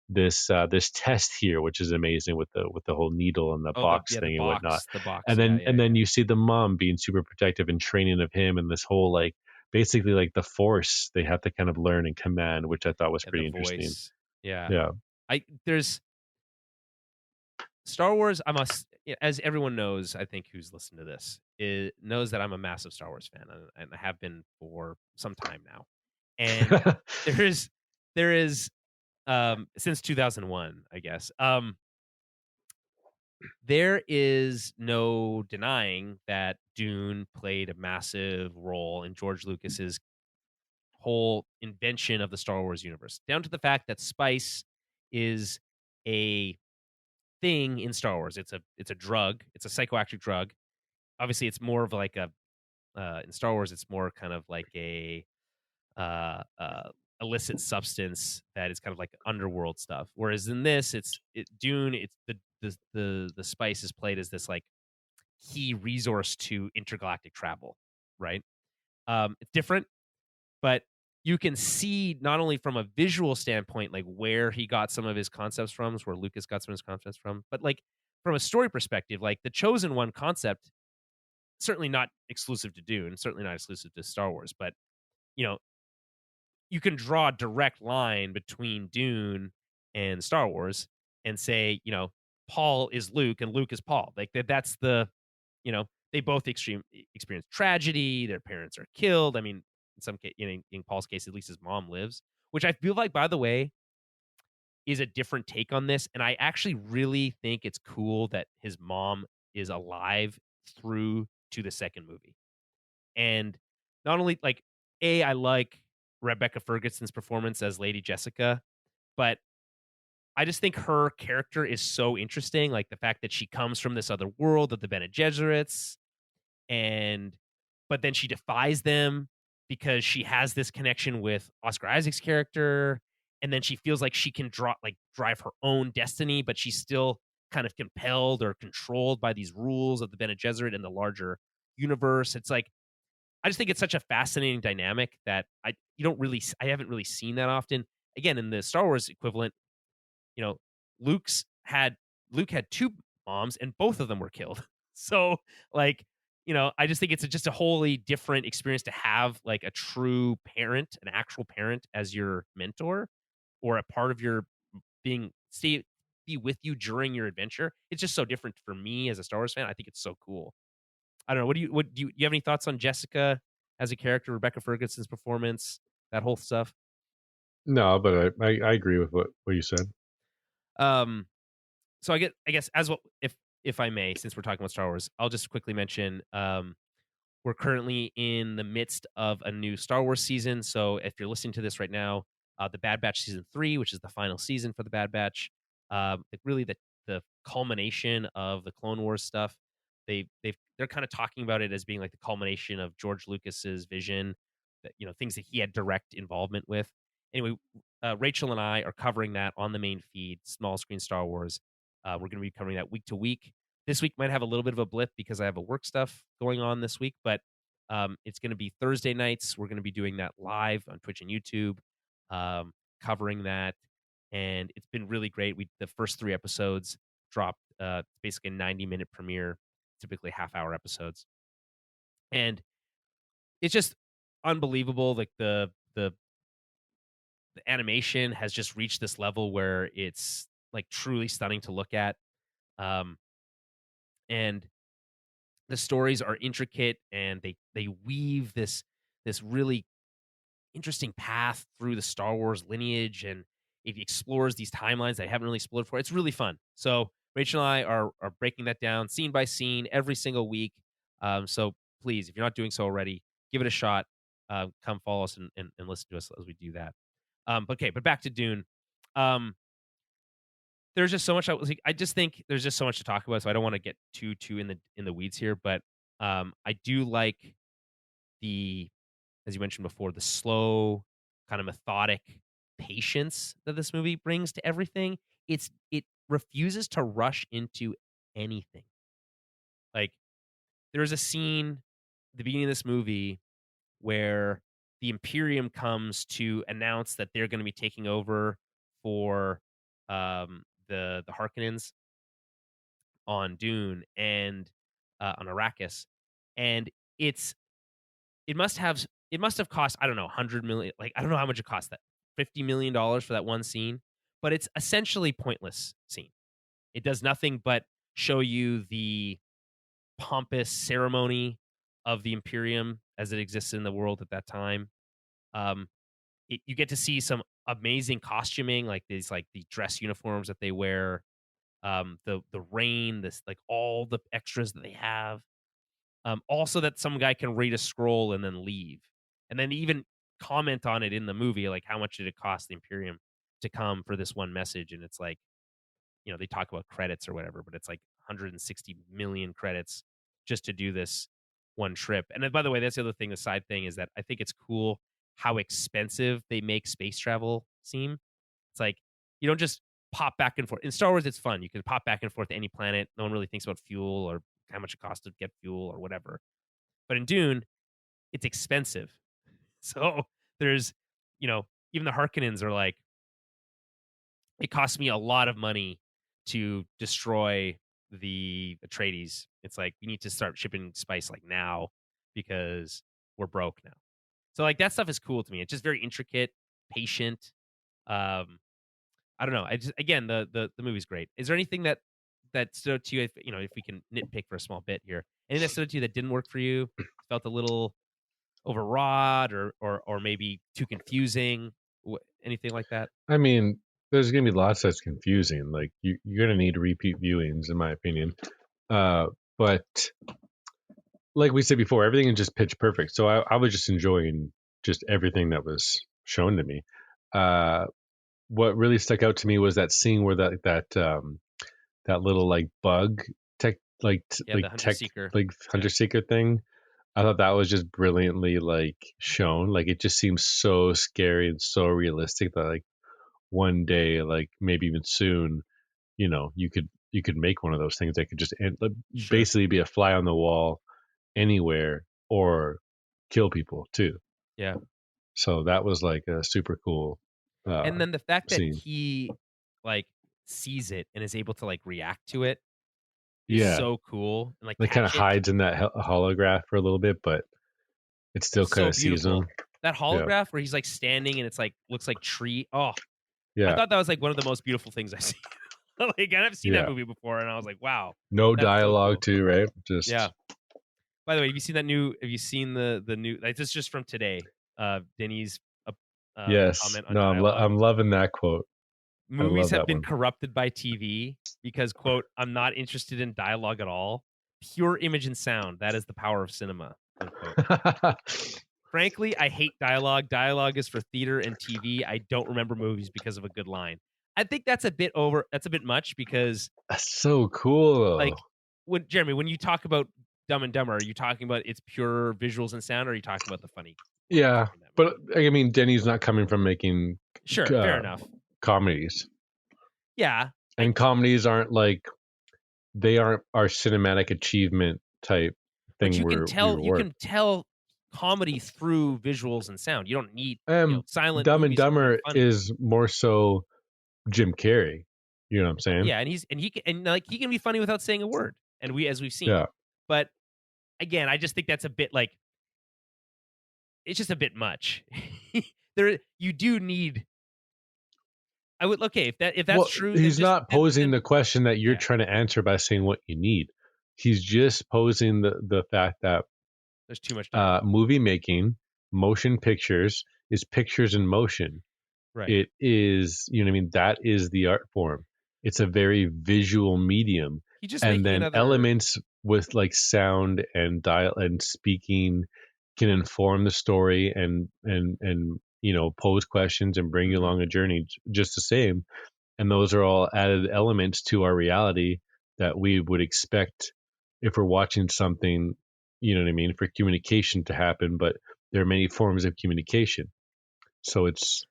this test here, which is amazing with the whole needle and the Oh, box the thing and whatnot. box. And then you see the mom being super protective and training of him, and this whole like basically like the force they have to kind of learn and command, which I thought was And pretty the interesting. voice. Yeah. Yeah. There's Star Wars. As everyone knows, I think who's listened to this knows that I'm a massive Star Wars fan, and I have been for some time now. And there is since 2001, I guess. There is no denying that Dune played a massive role in George Lucas's whole invention of the Star Wars universe, down to the fact that spice is a thing in Star Wars. It's a drug. It's a psychoactive drug. Obviously, it's more of like a in Star Wars. It's more kind of like a illicit substance that is kind of like underworld stuff. Whereas in this, Dune. It's the spice is played as this like key resource to intergalactic travel, right? It's different, but you can see not only from a visual standpoint, like where he got some of his concepts from, where Lucas got some of his concepts from, but like from a story perspective, like the Chosen One concept, certainly not exclusive to Dune, certainly not exclusive to Star Wars, but you know, you can draw a direct line between Dune and Star Wars and say, Paul is Luke and Luke is Paul. Like that's they both experience tragedy. Their parents are killed. I mean, in some case, in Paul's case, at least his mom lives, which I feel like, by the way, is a different take on this. And I actually really think it's cool that his mom is alive through to the second movie. And not only like, I like Rebecca Ferguson's performance as Lady Jessica, but I just think her character is so interesting. Like the fact that she comes from this other world of the Bene Gesserits, but then she defies them because she has this connection with Oscar Isaac's character, and then she feels like she can drive her own destiny, but she's still kind of compelled or controlled by these rules of the Bene Gesserit and the larger universe. It's like, I just think it's such a fascinating dynamic that I haven't really seen that often. Again, in the Star Wars equivalent, Luke had two moms and both of them were killed. So like, I just think it's just a wholly different experience to have like a true parent, an actual parent as your mentor or a part of your be with you during your adventure. It's just so different for me as a Star Wars fan. I think it's so cool. I don't know. Do you have any thoughts on Jessica as a character, Rebecca Ferguson's performance, that whole stuff? No, but I agree with what you said. So I guess as well, if I may, since we're talking about Star Wars, I'll just quickly mention we're currently in the midst of a new Star Wars season. So if you're listening to this right now, the Bad Batch season 3, which is the final season for the Bad Batch, really the culmination of the Clone Wars stuff. They're kind of talking about it as being like the culmination of George Lucas's vision, that things that he had direct involvement with. Anyway, Rachel and I are covering that on the main feed, Small Screen Star Wars. We're going to be covering that week to week. This week might have a little bit of a blip because I have a work stuff going on this week, but it's going to be Thursday nights. We're going to be doing that live on Twitch and YouTube, covering that, and it's been really great. The first 3 episodes dropped, basically a 90-minute premiere, typically half-hour episodes, and it's just unbelievable. Like the animation has just reached this level where it's like truly stunning to look at. And the stories are intricate, and they weave this really interesting path through the Star Wars lineage, and it explores these timelines that I haven't really explored before. It's really fun. So Rachel and I are breaking that down scene by scene every single week. So please, if you're not doing so already, give it a shot. Come follow us and listen to us as we do that. But back to Dune. There's just so much. I just think there's just so much to talk about, so I don't want to get too in the weeds here. But I do like as you mentioned before, the slow, kind of methodic patience that this movie brings to everything. It refuses to rush into anything. Like, there is a scene at the beginning of this movie where the Imperium comes to announce that they're going to be taking over for the Harkonnens on Dune and on Arrakis, and it must have cost, I don't know, 100 million. Like, I don't know how much it cost, that $50 million for that one scene, but it's essentially pointless scene. It does nothing but show you the pompous ceremony of the Imperium as it exists in the world at that time. You get to see some amazing costuming, like these, like the dress uniforms that they wear, the rain, this, like all the extras that they have. Also, that some guy can read a scroll and then leave, and then even comment on it in the movie, like how much did it cost the Imperium to come for this one message? And it's like, they talk about credits or whatever, but it's like 160 million credits just to do this one trip. And then, by the way, that's the other thing. The side thing is that I think it's cool how expensive they make space travel seem. It's like, you don't just pop back and forth. In Star Wars, it's fun. You can pop back and forth to any planet. No one really thinks about fuel or how much it costs to get fuel or whatever. But in Dune, it's expensive. So there's, even the Harkonnens are like, it costs me a lot of money to destroy the Atreides. It's like, we need to start shipping spice like now because we're broke now. So like, that stuff is cool to me. It's just very intricate, patient. I don't know. Again, the movie's great. Is there anything that stood out to you? If we can nitpick for a small bit here, anything that stood out to you that didn't work for you, felt a little overwrought, or maybe too confusing, anything like that? I mean, there's gonna be lots that's confusing. Like, you're gonna need repeat viewings, in my opinion. But like we said before, everything is just pitch perfect. So I was just enjoying just everything that was shown to me. What really stuck out to me was that scene where that little like bug tech, the hunter seeker, like hunter seeker thing. I thought that was just brilliantly like shown. Like, it just seems so scary and so realistic that like one day, like maybe even soon, you could make one of those things that could just basically be a fly on the wall anywhere or kill people too. Yeah. So that was like a super cool. And then the fact that scene. he like sees it and is able to like react to it is so cool. And like kind of hides in that holograph for a little bit, but it still kind of sees him. That holograph where he's like standing and it's like looks like tree. Oh, yeah. I thought that was like one of the most beautiful things I've seen. Like, I've seen that movie before, and I was like, wow. No dialogue too, right? Just By the way, have you seen that new? Have you seen the new? Like, this is just from today. Denis. Yes. Comment on no, dialogue. I'm loving that quote. Movies have been corrupted by TV because, quote, I'm not interested in dialogue at all. Pure image and sound. That is the power of cinema. Unquote. Frankly, I hate dialogue. Dialogue is for theater and TV. I don't remember movies because of a good line. I think that's a bit much because that's so cool though. Like, Jeremy, when you talk about Dumb and Dumber, are you talking about its pure visuals and sound, or are you talking about the funny? Yeah, but I mean, Denny's not coming from making fair enough comedies. Yeah, and comedies aren't like, they aren't our cinematic achievement type thing. But you can tell comedy through visuals and sound. You don't need silent. Dumb and Dumber is more so Jim Carrey. You know what I'm saying? Yeah, and he can be funny without saying a word, and as we've seen. Yeah. But again, I just think that's a bit like, it's just a bit much. You do need. If that's true. He's not posing the question that you're trying to answer by saying what you need. He's just posing the fact that there's too much movie making, motion pictures is pictures in motion. Right. It is, you know what I mean? That is the art form. It's a very visual medium. And then elements with like sound and dial and speaking can inform the story and pose questions and bring you along a journey just the same. And those are all added elements to our reality that we would expect if we're watching something, you know what I mean, for communication to happen. But there are many forms of communication. So it's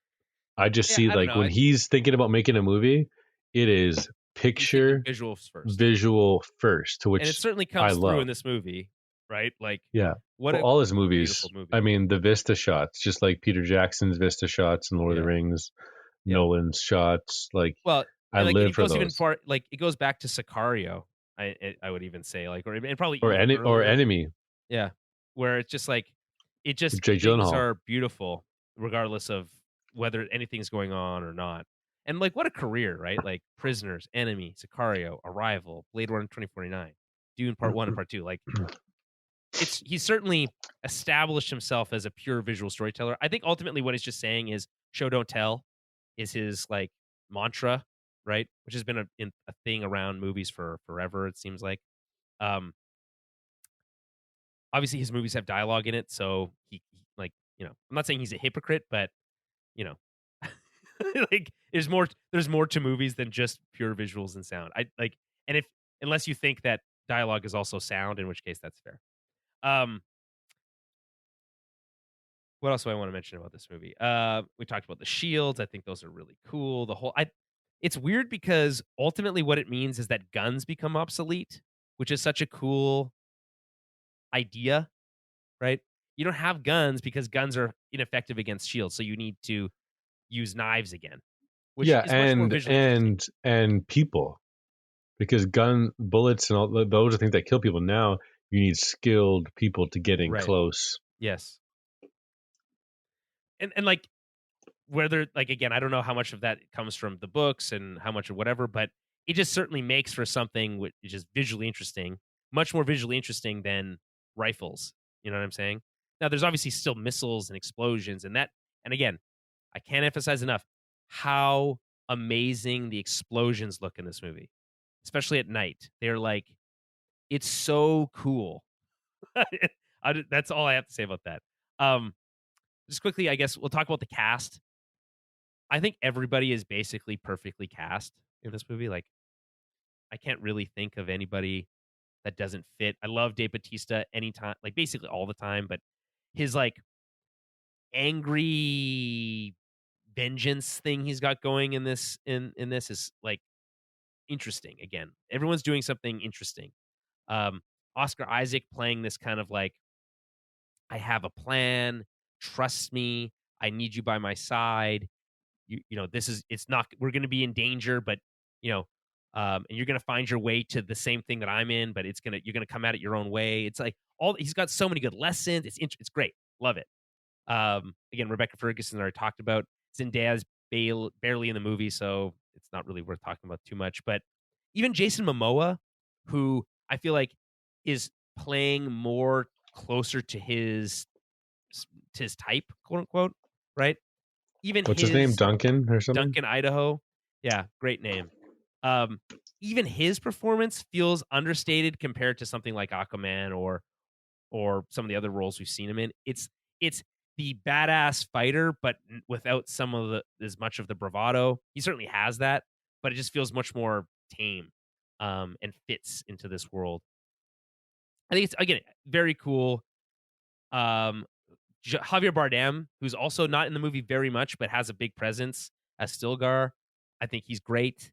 I just Yeah, see I don't like know. when he's thinking about making a movie, it is He's thinking picture visuals first, visual first, to and it which certainly I comes through love. in this movie, right? Like, Yeah. what Well, a all his beautiful movies, I movie. mean, the Vista shots, just like Peter Jackson's Vista shots and Lord of the Yeah, Rings, yeah. Nolan's shots, like Well, I and live it for goes even those. far. Like, it goes back to Sicario. I would even say, like, or and probably Or even any or earlier. Enemy Yeah, where it's just like, it with just Jake things Gyllenhaal. are beautiful regardless of whether anything's going on or not. And like, what a career, right? Like, Prisoners, Enemy, Sicario, Arrival, Blade Runner 2049, Dune Part 1 and Part 2. Like, he's certainly established himself as a pure visual storyteller. I think ultimately what he's just saying is show don't tell is his like mantra, right? Which has been a thing around movies for forever, it seems like. Um, Obviously his movies have dialogue in it, so he like, I'm not saying he's a hypocrite, but you know, like there's more to movies than just pure visuals and sound. I like, and if unless you think that dialogue is also sound, in which case that's fair. Um, what else do I want to mention about this movie? We talked about the shields. I think those are really cool. It's weird because ultimately what it means is that guns become obsolete, which is such a cool idea, right? You don't have guns because guns are ineffective against shields, so you need to use knives again, which Yeah, is much more visually interesting. and people, because gun bullets and all those are things that kill people. Now you need skilled people to get in Right. close. Yes. And like, whether, like, again, I don't know how much of that comes from the books and how much of whatever, but it just certainly makes for something which is visually interesting, much more visually interesting than rifles. You know what I'm saying? Now, there's obviously still missiles and explosions and again, I can't emphasize enough how amazing the explosions look in this movie, especially at night. They're like, it's so cool. That's all I have to say about that. Just quickly, I guess we'll talk about the cast. I think everybody is basically perfectly cast in this movie. Like, I can't really think of anybody that doesn't fit. I love Dave Bautista anytime, like basically all the time, but his like angry vengeance thing he's got going in this is like interesting. Again, everyone's doing something interesting. Um, Oscar Isaac playing this kind of like, I have a plan, trust me, I need you by my side. This is, it's not, we're going to be in danger, but and you're going to find your way to the same thing that I'm in, but you're going to come at it your own way. It's like he's got so many good lessons. It's great. Love it. Again, Rebecca Ferguson already talked about. Zendaya's barely in the movie, so it's not really worth talking about too much. But even Jason Momoa, who I feel like is playing more closer to his type, quote unquote, right? Even What's his name? Duncan or something? Duncan, Idaho. Yeah, great name. Even his performance feels understated compared to something like Aquaman or some of the other roles we've seen him in. It's the badass fighter, but without some of as much of the bravado. He certainly has that, but it just feels much more tame, and fits into this world. I think it's, again, very cool. Javier Bardem, who's also not in the movie very much, but has a big presence as Stilgar. I think he's great.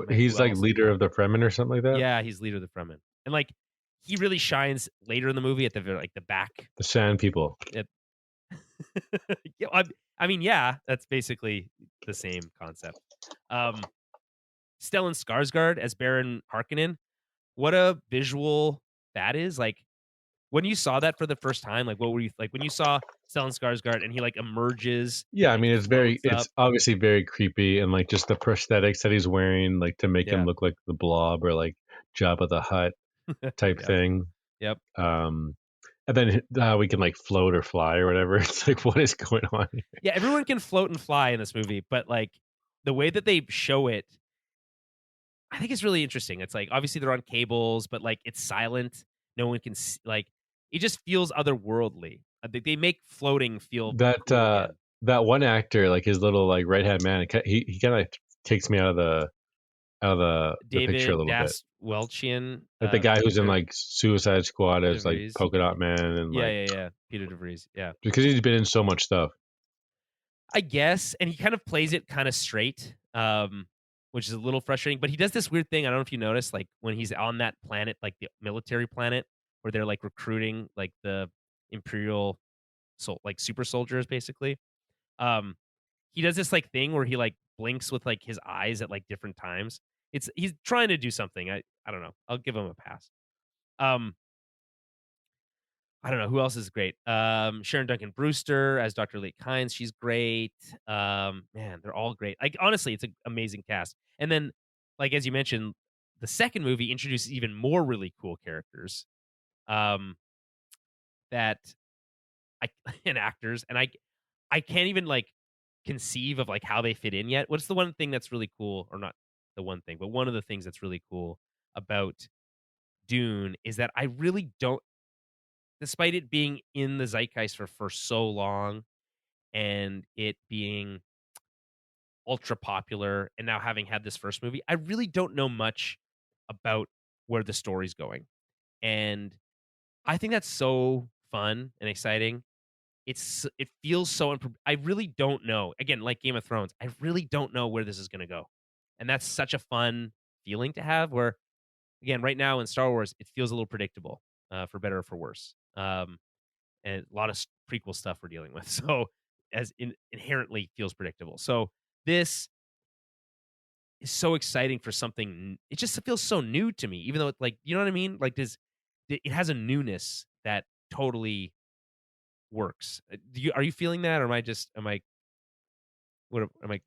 He's like leader of the Fremen or something like that. Yeah, he's leader of the Fremen, and like he really shines later in the movie at the back. The Sand People. Yeah, I mean, yeah, that's basically the same concept. Stellan Skarsgård as Baron Harkonnen. What a visual that is! Like, when you saw that for the first time, like, what were you like when you saw Stellan Skarsgård and he like emerges? Yeah, I like, mean, it's up? obviously very creepy, and like just the prosthetics that he's wearing, like to make him look like the Blob or like Jabba the Hutt type thing. Yep. And then we can like float or fly or whatever. It's like, what is going on here? Yeah, everyone can float and fly in this movie, but like the way that they show it, I think it's really interesting. It's like, obviously they're on cables, but like it's silent. No one can see, like, it just feels otherworldly. They make floating feel That cool again. that one actor, like his little like right hand man, he kind of takes me out of the picture a little bit. Welchian, Like the guy who's in like Suicide Squad as like DeVries. Polka Dot Man, and yeah, Peter DeVries, yeah, because he's been in so much stuff. I guess, and he kind of plays it kind of straight, which is a little frustrating. But he does this weird thing. I don't know if you noticed, like when he's on that planet, like the military planet, where they're like recruiting like the Imperial, like super soldiers, basically. Um, he does this like thing where he like blinks with like his eyes at like different times. He's trying to do something. I don't know. I'll give him a pass. Um, I don't know who else is great. Sharon Duncan Brewster as Dr. Lake Hines, she's great. Man, they're all great. Like honestly, it's an amazing cast. And then, like as you mentioned, the second movie introduces even more really cool characters. That I and actors, and I can't even like conceive of like how they fit in yet. What's the one thing that's really cool, or not the one thing, but one of the things that's really cool about Dune is that I really don't, despite it being in the zeitgeist for so long and it being ultra popular and now having had this first movie, I really don't know much about where the story's going. And I think that's so fun and exciting. It feels so I really don't know. Again, like Game of Thrones, I really don't know where this is going to go. And that's such a fun feeling to have where again, right now in Star Wars, it feels a little predictable, for better or for worse. And a lot of prequel stuff we're dealing with. So inherently feels predictable. So this is so exciting for something. It just feels so new to me, even though it, like, you know what I mean? Like it has a newness that totally works. Are you feeling that? Or am I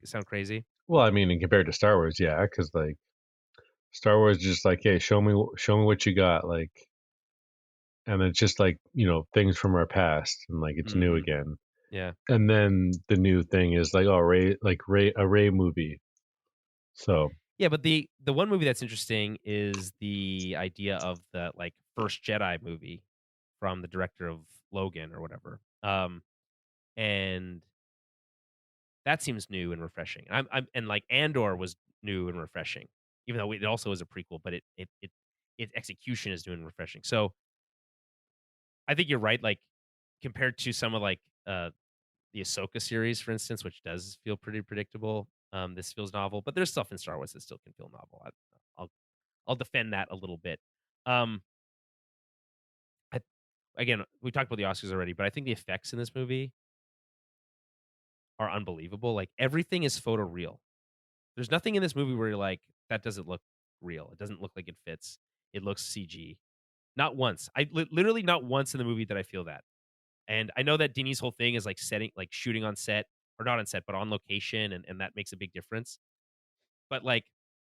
sound crazy? Well, I mean, and compared to Star Wars, yeah, because like Star Wars is just like, hey, show me what you got, like, and it's just like things from our past, and like it's new Mhm. again. Yeah. And then the new thing is like, oh, a Ray movie. So Yeah, but the one movie that's interesting is the idea of the like first Jedi movie from the director of Logan or whatever. And that seems new and refreshing. And like Andor was new and refreshing, even though it also is a prequel, but its execution is new and refreshing. So I think you're right. Like compared to some of like the Ahsoka series, for instance, which does feel pretty predictable. This feels novel, but there's stuff in Star Wars that still can feel novel. I'll I'll defend that a little bit. Um, I, again, we talked about the Oscars already, but I think the effects in this movie are unbelievable. Like everything is photoreal. There's nothing in this movie where you're like, that doesn't look real. It doesn't look like it fits. It looks CG. Not once. Literally not once in the movie that I feel that. And I know that Denis' whole thing is like shooting on set, or not on set, but on location, and that makes a big difference. But like,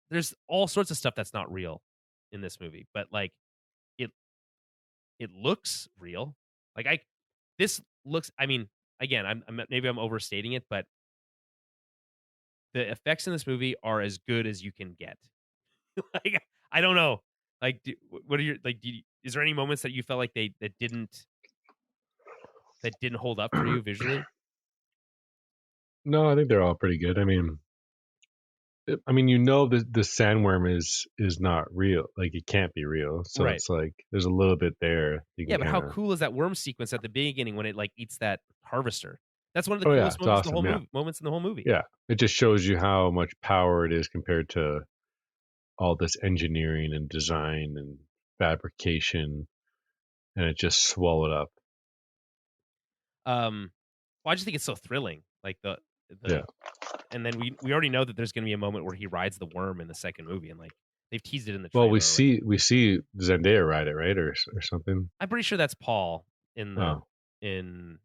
there's all sorts of stuff that's not real in this movie. But like, it it looks real. Like this looks. I mean, again, maybe I'm overstating it, but the effects in this movie are as good as you can get. Like, I don't know. Like, what are your like? Is there any moments that you felt like that didn't hold up for you visually? no, I think they're all pretty good. I mean, the sandworm is not real. Like it can't be real. So Right. it's like there's a little bit there. You Yeah, can but kind how of. cool is that worm sequence at the beginning when it like eats that harvester? That's one of the Oh yeah, coolest it's awesome. Yeah, moments in the whole movie. yeah. It just shows you how much power it is compared to all this engineering and design and fabrication, and it just swallowed up. Well, I just think it's so thrilling. Like Yeah. the and then we already know that there's going to be a moment where he rides the worm in the second movie, and like they've teased it in the Well, trailer already. we see Zendaya ride it, right, or something. I'm pretty sure that's Paul Oh in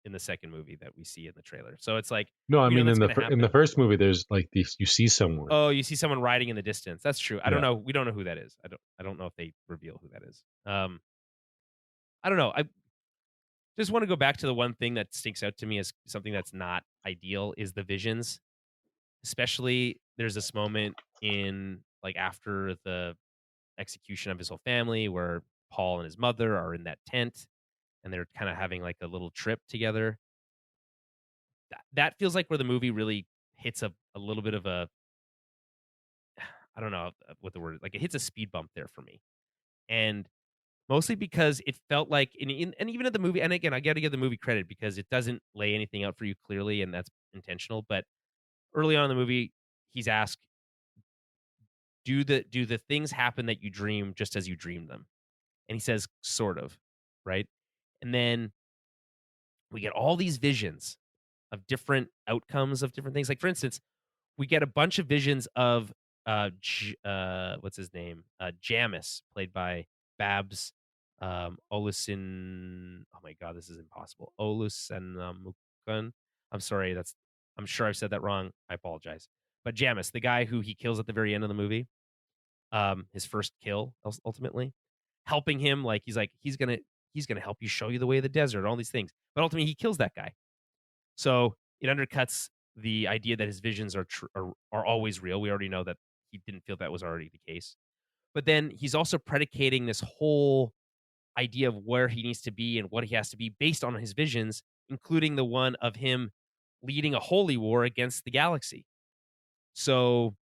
in the second movie that we see in the trailer. So it's like no, I we know mean that's in going to in the happen. first movie, there's like these. You see someone. Oh, you see someone riding in the distance. That's true. I don't Yeah. know. We don't know who that is. I don't know if they reveal who that is. I don't know. I just want to go back to the one thing that sticks out to me as something that's not ideal is the visions. Especially there's this moment in like after the execution of his whole family where Paul and his mother are in that tent and they're kind of having like a little trip together. That feels like where the movie really hits a little bit of a I don't know what the word, like it hits a speed bump there for me. And mostly because it felt like, and even at the movie, and again, I got to give the movie credit because it doesn't lay anything out for you clearly, and that's intentional. But early on in the movie, he's asked, do the things happen that you dream just as you dreamed them? And he says, sort of, right? And then we get all these visions of different outcomes of different things. Like, for instance, we get a bunch of visions of what's his name? Jamis, played by Babs Olusin. Oh my god, this is impossible. Olusenamukan. I'm sorry, I'm sure I've said that wrong. I apologize. But Jamis, the guy who he kills at the very end of the movie, his first kill ultimately, helping him, like he's gonna help you, show you the way of the desert, all these things. But ultimately, he kills that guy. So it undercuts the idea that his visions are always real. We already know that he didn't feel that was already the case. But then he's also predicating this whole idea of where he needs to be and what he has to be based on his visions, including the one of him leading a holy war against the galaxy. So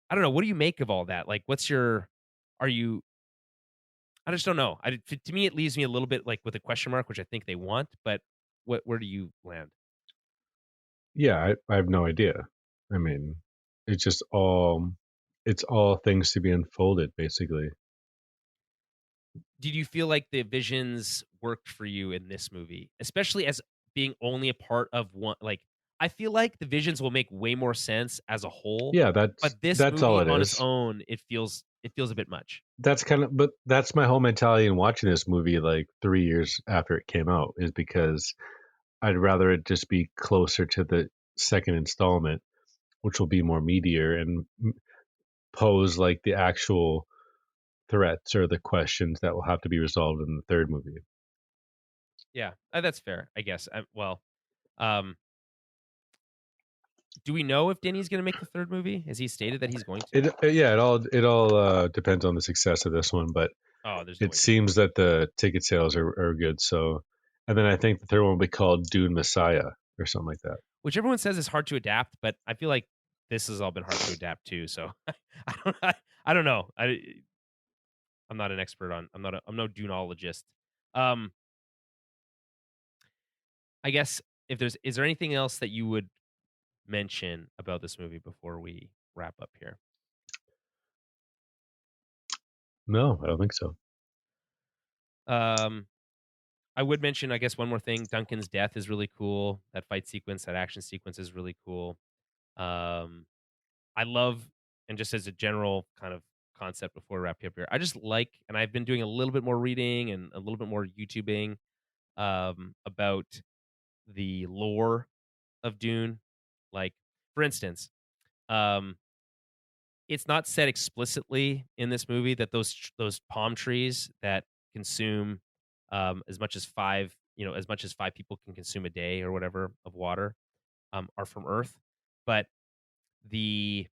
I don't know. What do you make of all that? Like, are you, I just don't know. To me, it leaves me a little bit like with a question mark, which I think they want, but where do you land? Yeah, I have no idea. I mean, it's just it's all things to be unfolded, basically. Did you feel like the visions worked for you in this movie, especially as being only a part of one? Like, I feel like the visions will make way more sense as a whole, Yeah, but this that's all movie it on its is. own, it feels a bit much. But that's my whole mentality in watching this movie like 3 years after it came out, is because I'd rather it just be closer to the second installment, which will be more meatier and pose like the actual threats or the questions that will have to be resolved in the third movie. Yeah, that's fair, I guess. Um, do we know if Denny's going to make the third movie? Has he stated that he's going to? It all depends on the success of this one, but Oh, there's no it way Denny's. seems that the ticket sales are good. So, and then I think the third one will be called Dune Messiah or something like that. Which everyone says is hard to adapt, but I feel like this has all been hard to adapt too. So I don't know. I'm not an expert on. I'm no dunologist. Um, I guess is there anything else that you would mention about this movie before we wrap up here? No, I don't think so. Um, I would mention, I guess, one more thing. Duncan's death is really cool. That fight sequence, that action sequence is really cool. Um, I love, and just as a general kind of concept before we wrap up here, I just like, and I've been doing a little bit more reading and a little bit more YouTubing about the lore of Dune. Like, for instance, um, it's not said explicitly in this movie that those palm trees that consume as much as five people can consume a day or whatever of water are from Earth, but the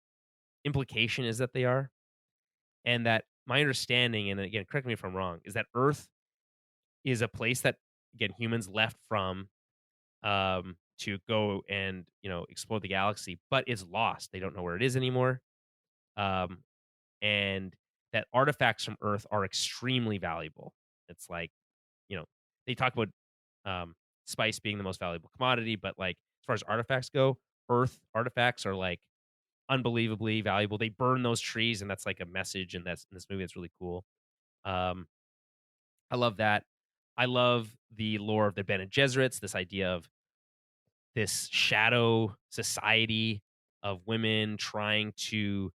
implication is that they are, and that my understanding, and again, correct me if I'm wrong, is that Earth is a place that, again, humans left from to go and explore the galaxy, but is lost. They don't know where it is anymore. Um, and that artifacts from Earth are extremely valuable. It's like, they talk about spice being the most valuable commodity, but like as far as artifacts go, Earth artifacts are like unbelievably valuable. They burn those trees, and that's like a message, and that's in this movie. That's really cool. Um, I love that. I love the lore of the Bene Gesserits. This idea of this shadow society of women trying to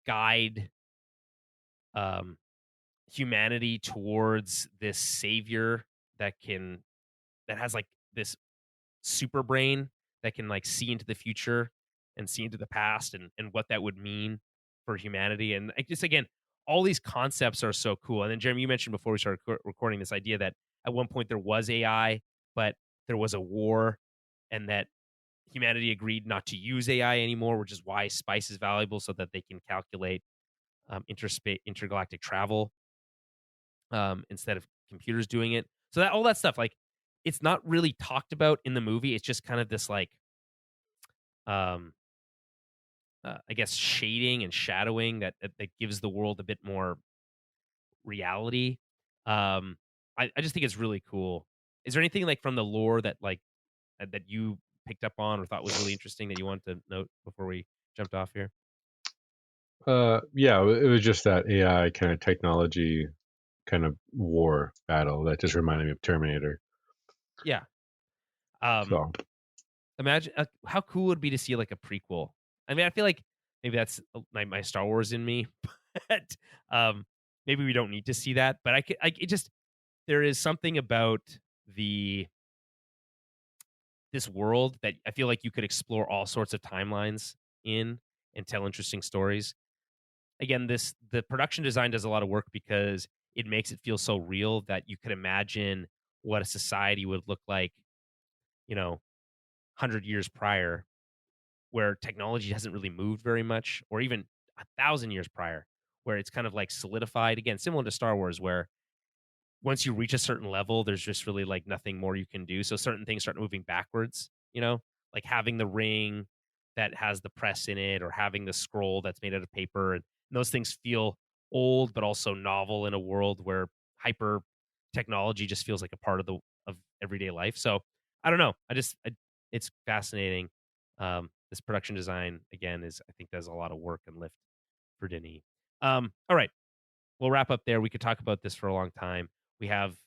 guide um, humanity towards this savior that has like this super brain that can like see into the future and see into the past, and what that would mean for humanity. And I just, again, all these concepts are so cool. And then, Jeremy, you mentioned before we started recording this idea that at one point there was AI, but there was a war, and that humanity agreed not to use AI anymore, which is why spice is valuable, so that they can calculate intergalactic travel instead of computers doing it. So that all that stuff, like, it's not really talked about in the movie. It's just kind of this like, um, I guess, shading and shadowing that gives the world a bit more reality. I just think it's really cool. Is there anything like from the lore that that you picked up on or thought was really interesting that you wanted to note before we jumped off here? Yeah, it was just that AI kind of technology kind of war battle that just reminded me of Terminator. Yeah. Um, So Imagine how cool it would be to see like a prequel. I mean, I feel like maybe that's my Star Wars in me, but maybe we don't need to see that. But it just there is something about this world that I feel like you could explore all sorts of timelines in and tell interesting stories. Again, the production design does a lot of work because it makes it feel so real that you could imagine what a society would look like, 100 years prior, where technology hasn't really moved very much, or even 1,000 years prior, where it's kind of like solidified. Again, similar to Star Wars, where once you reach a certain level, there's just really like nothing more you can do. So certain things start moving backwards, like having the ring that has the press in it, or having the scroll that's made out of paper. And those things feel old, but also novel in a world where hyper technology just feels like a part of everyday life. So I don't know. It's fascinating. This production design again I think does a lot of work and lift for Denis. All right, we'll wrap up there. We could talk about this for a long time. We have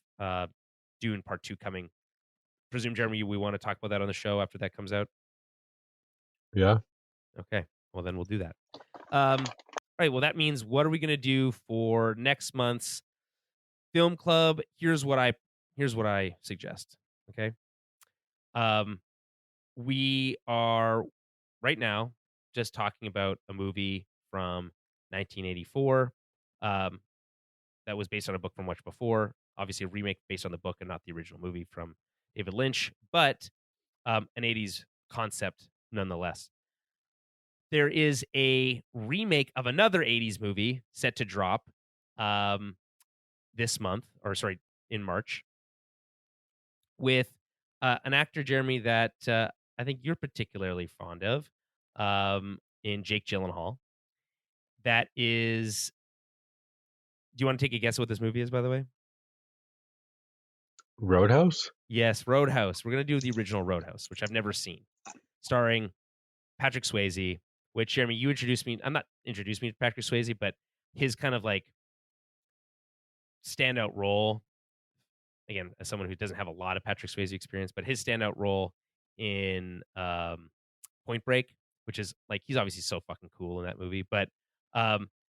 Dune Part 2 coming. Presume, Jeremy, we want to talk about that on the show after that comes out? yeah, Okay. Well, then we'll do that. All right. Well, that means what are we going to do for next month's film club? Here's what I suggest. Okay. We are right now just talking about a movie from 1984 that was based on a book from much before. Obviously, a remake based on the book and not the original movie from David Lynch, but an 80s concept nonetheless. There is a remake of another 80s movie set to drop this month, in March, with an actor, Jeremy, that I think you're particularly fond of, in Jake Gyllenhaal. That is. Do you want to take a guess at what this movie is, by the way? Roadhouse. Yes, Roadhouse. We're going to do the original Roadhouse, which I've never seen, starring Patrick Swayze, which, Jeremy, you introduced me. I'm not introduced me to Patrick Swayze, but his kind of like standout role, again, as someone who doesn't have a lot of Patrick Swayze experience, but his standout role in Point Break, which is like, he's obviously so fucking cool in that movie. But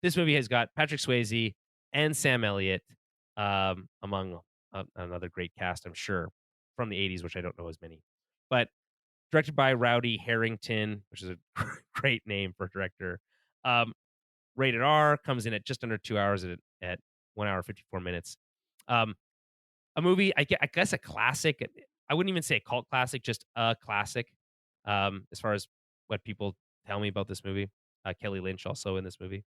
this movie has got Patrick Swayze and Sam Elliott, among another great cast, I'm sure, from the 80s, which I don't know as many. But directed by Rowdy Harrington, which is a great name for a director. Rated R, comes in at just under 2 hours at 1 hour, 54 minutes. A movie, I guess a classic. I wouldn't even say a cult classic, just a classic, as far as what people tell me about this movie. Kelly Lynch also in this movie.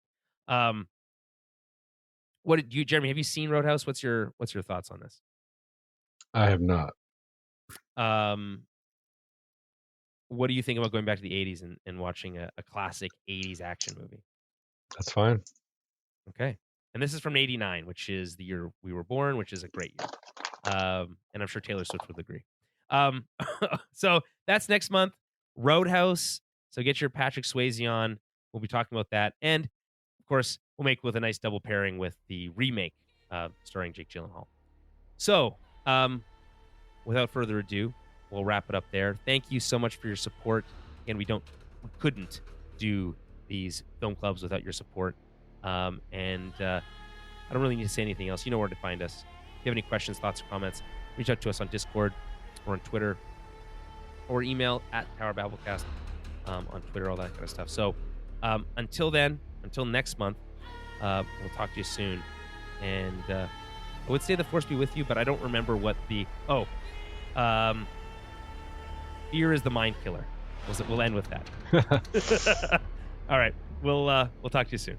What did you, Jeremy? Have you seen Roadhouse? What's your thoughts on this? I have not. What do you think about going back to the 80s and watching a classic 80s action movie? That's fine. Okay. And this is from 89, which is the year we were born, which is a great year. And I'm sure Taylor Swift would agree. So that's next month, Roadhouse. So get your Patrick Swayze on. We'll be talking about that. And, of course, we'll make with a nice double pairing with the remake starring Jake Gyllenhaal. So, without further ado, we'll wrap it up there. Thank you so much for your support. Again, we couldn't do these film clubs without your support. And I don't really need to say anything else. You know where to find us. If you have any questions, thoughts, or comments, reach out to us on Discord or on Twitter, or email at TowerBabblecast on Twitter, all that kind of stuff. So until next month, we'll talk to you soon. And I would say the Force be with you, but I don't remember what fear is the mind killer. We'll end with that. All right. We'll talk to you soon.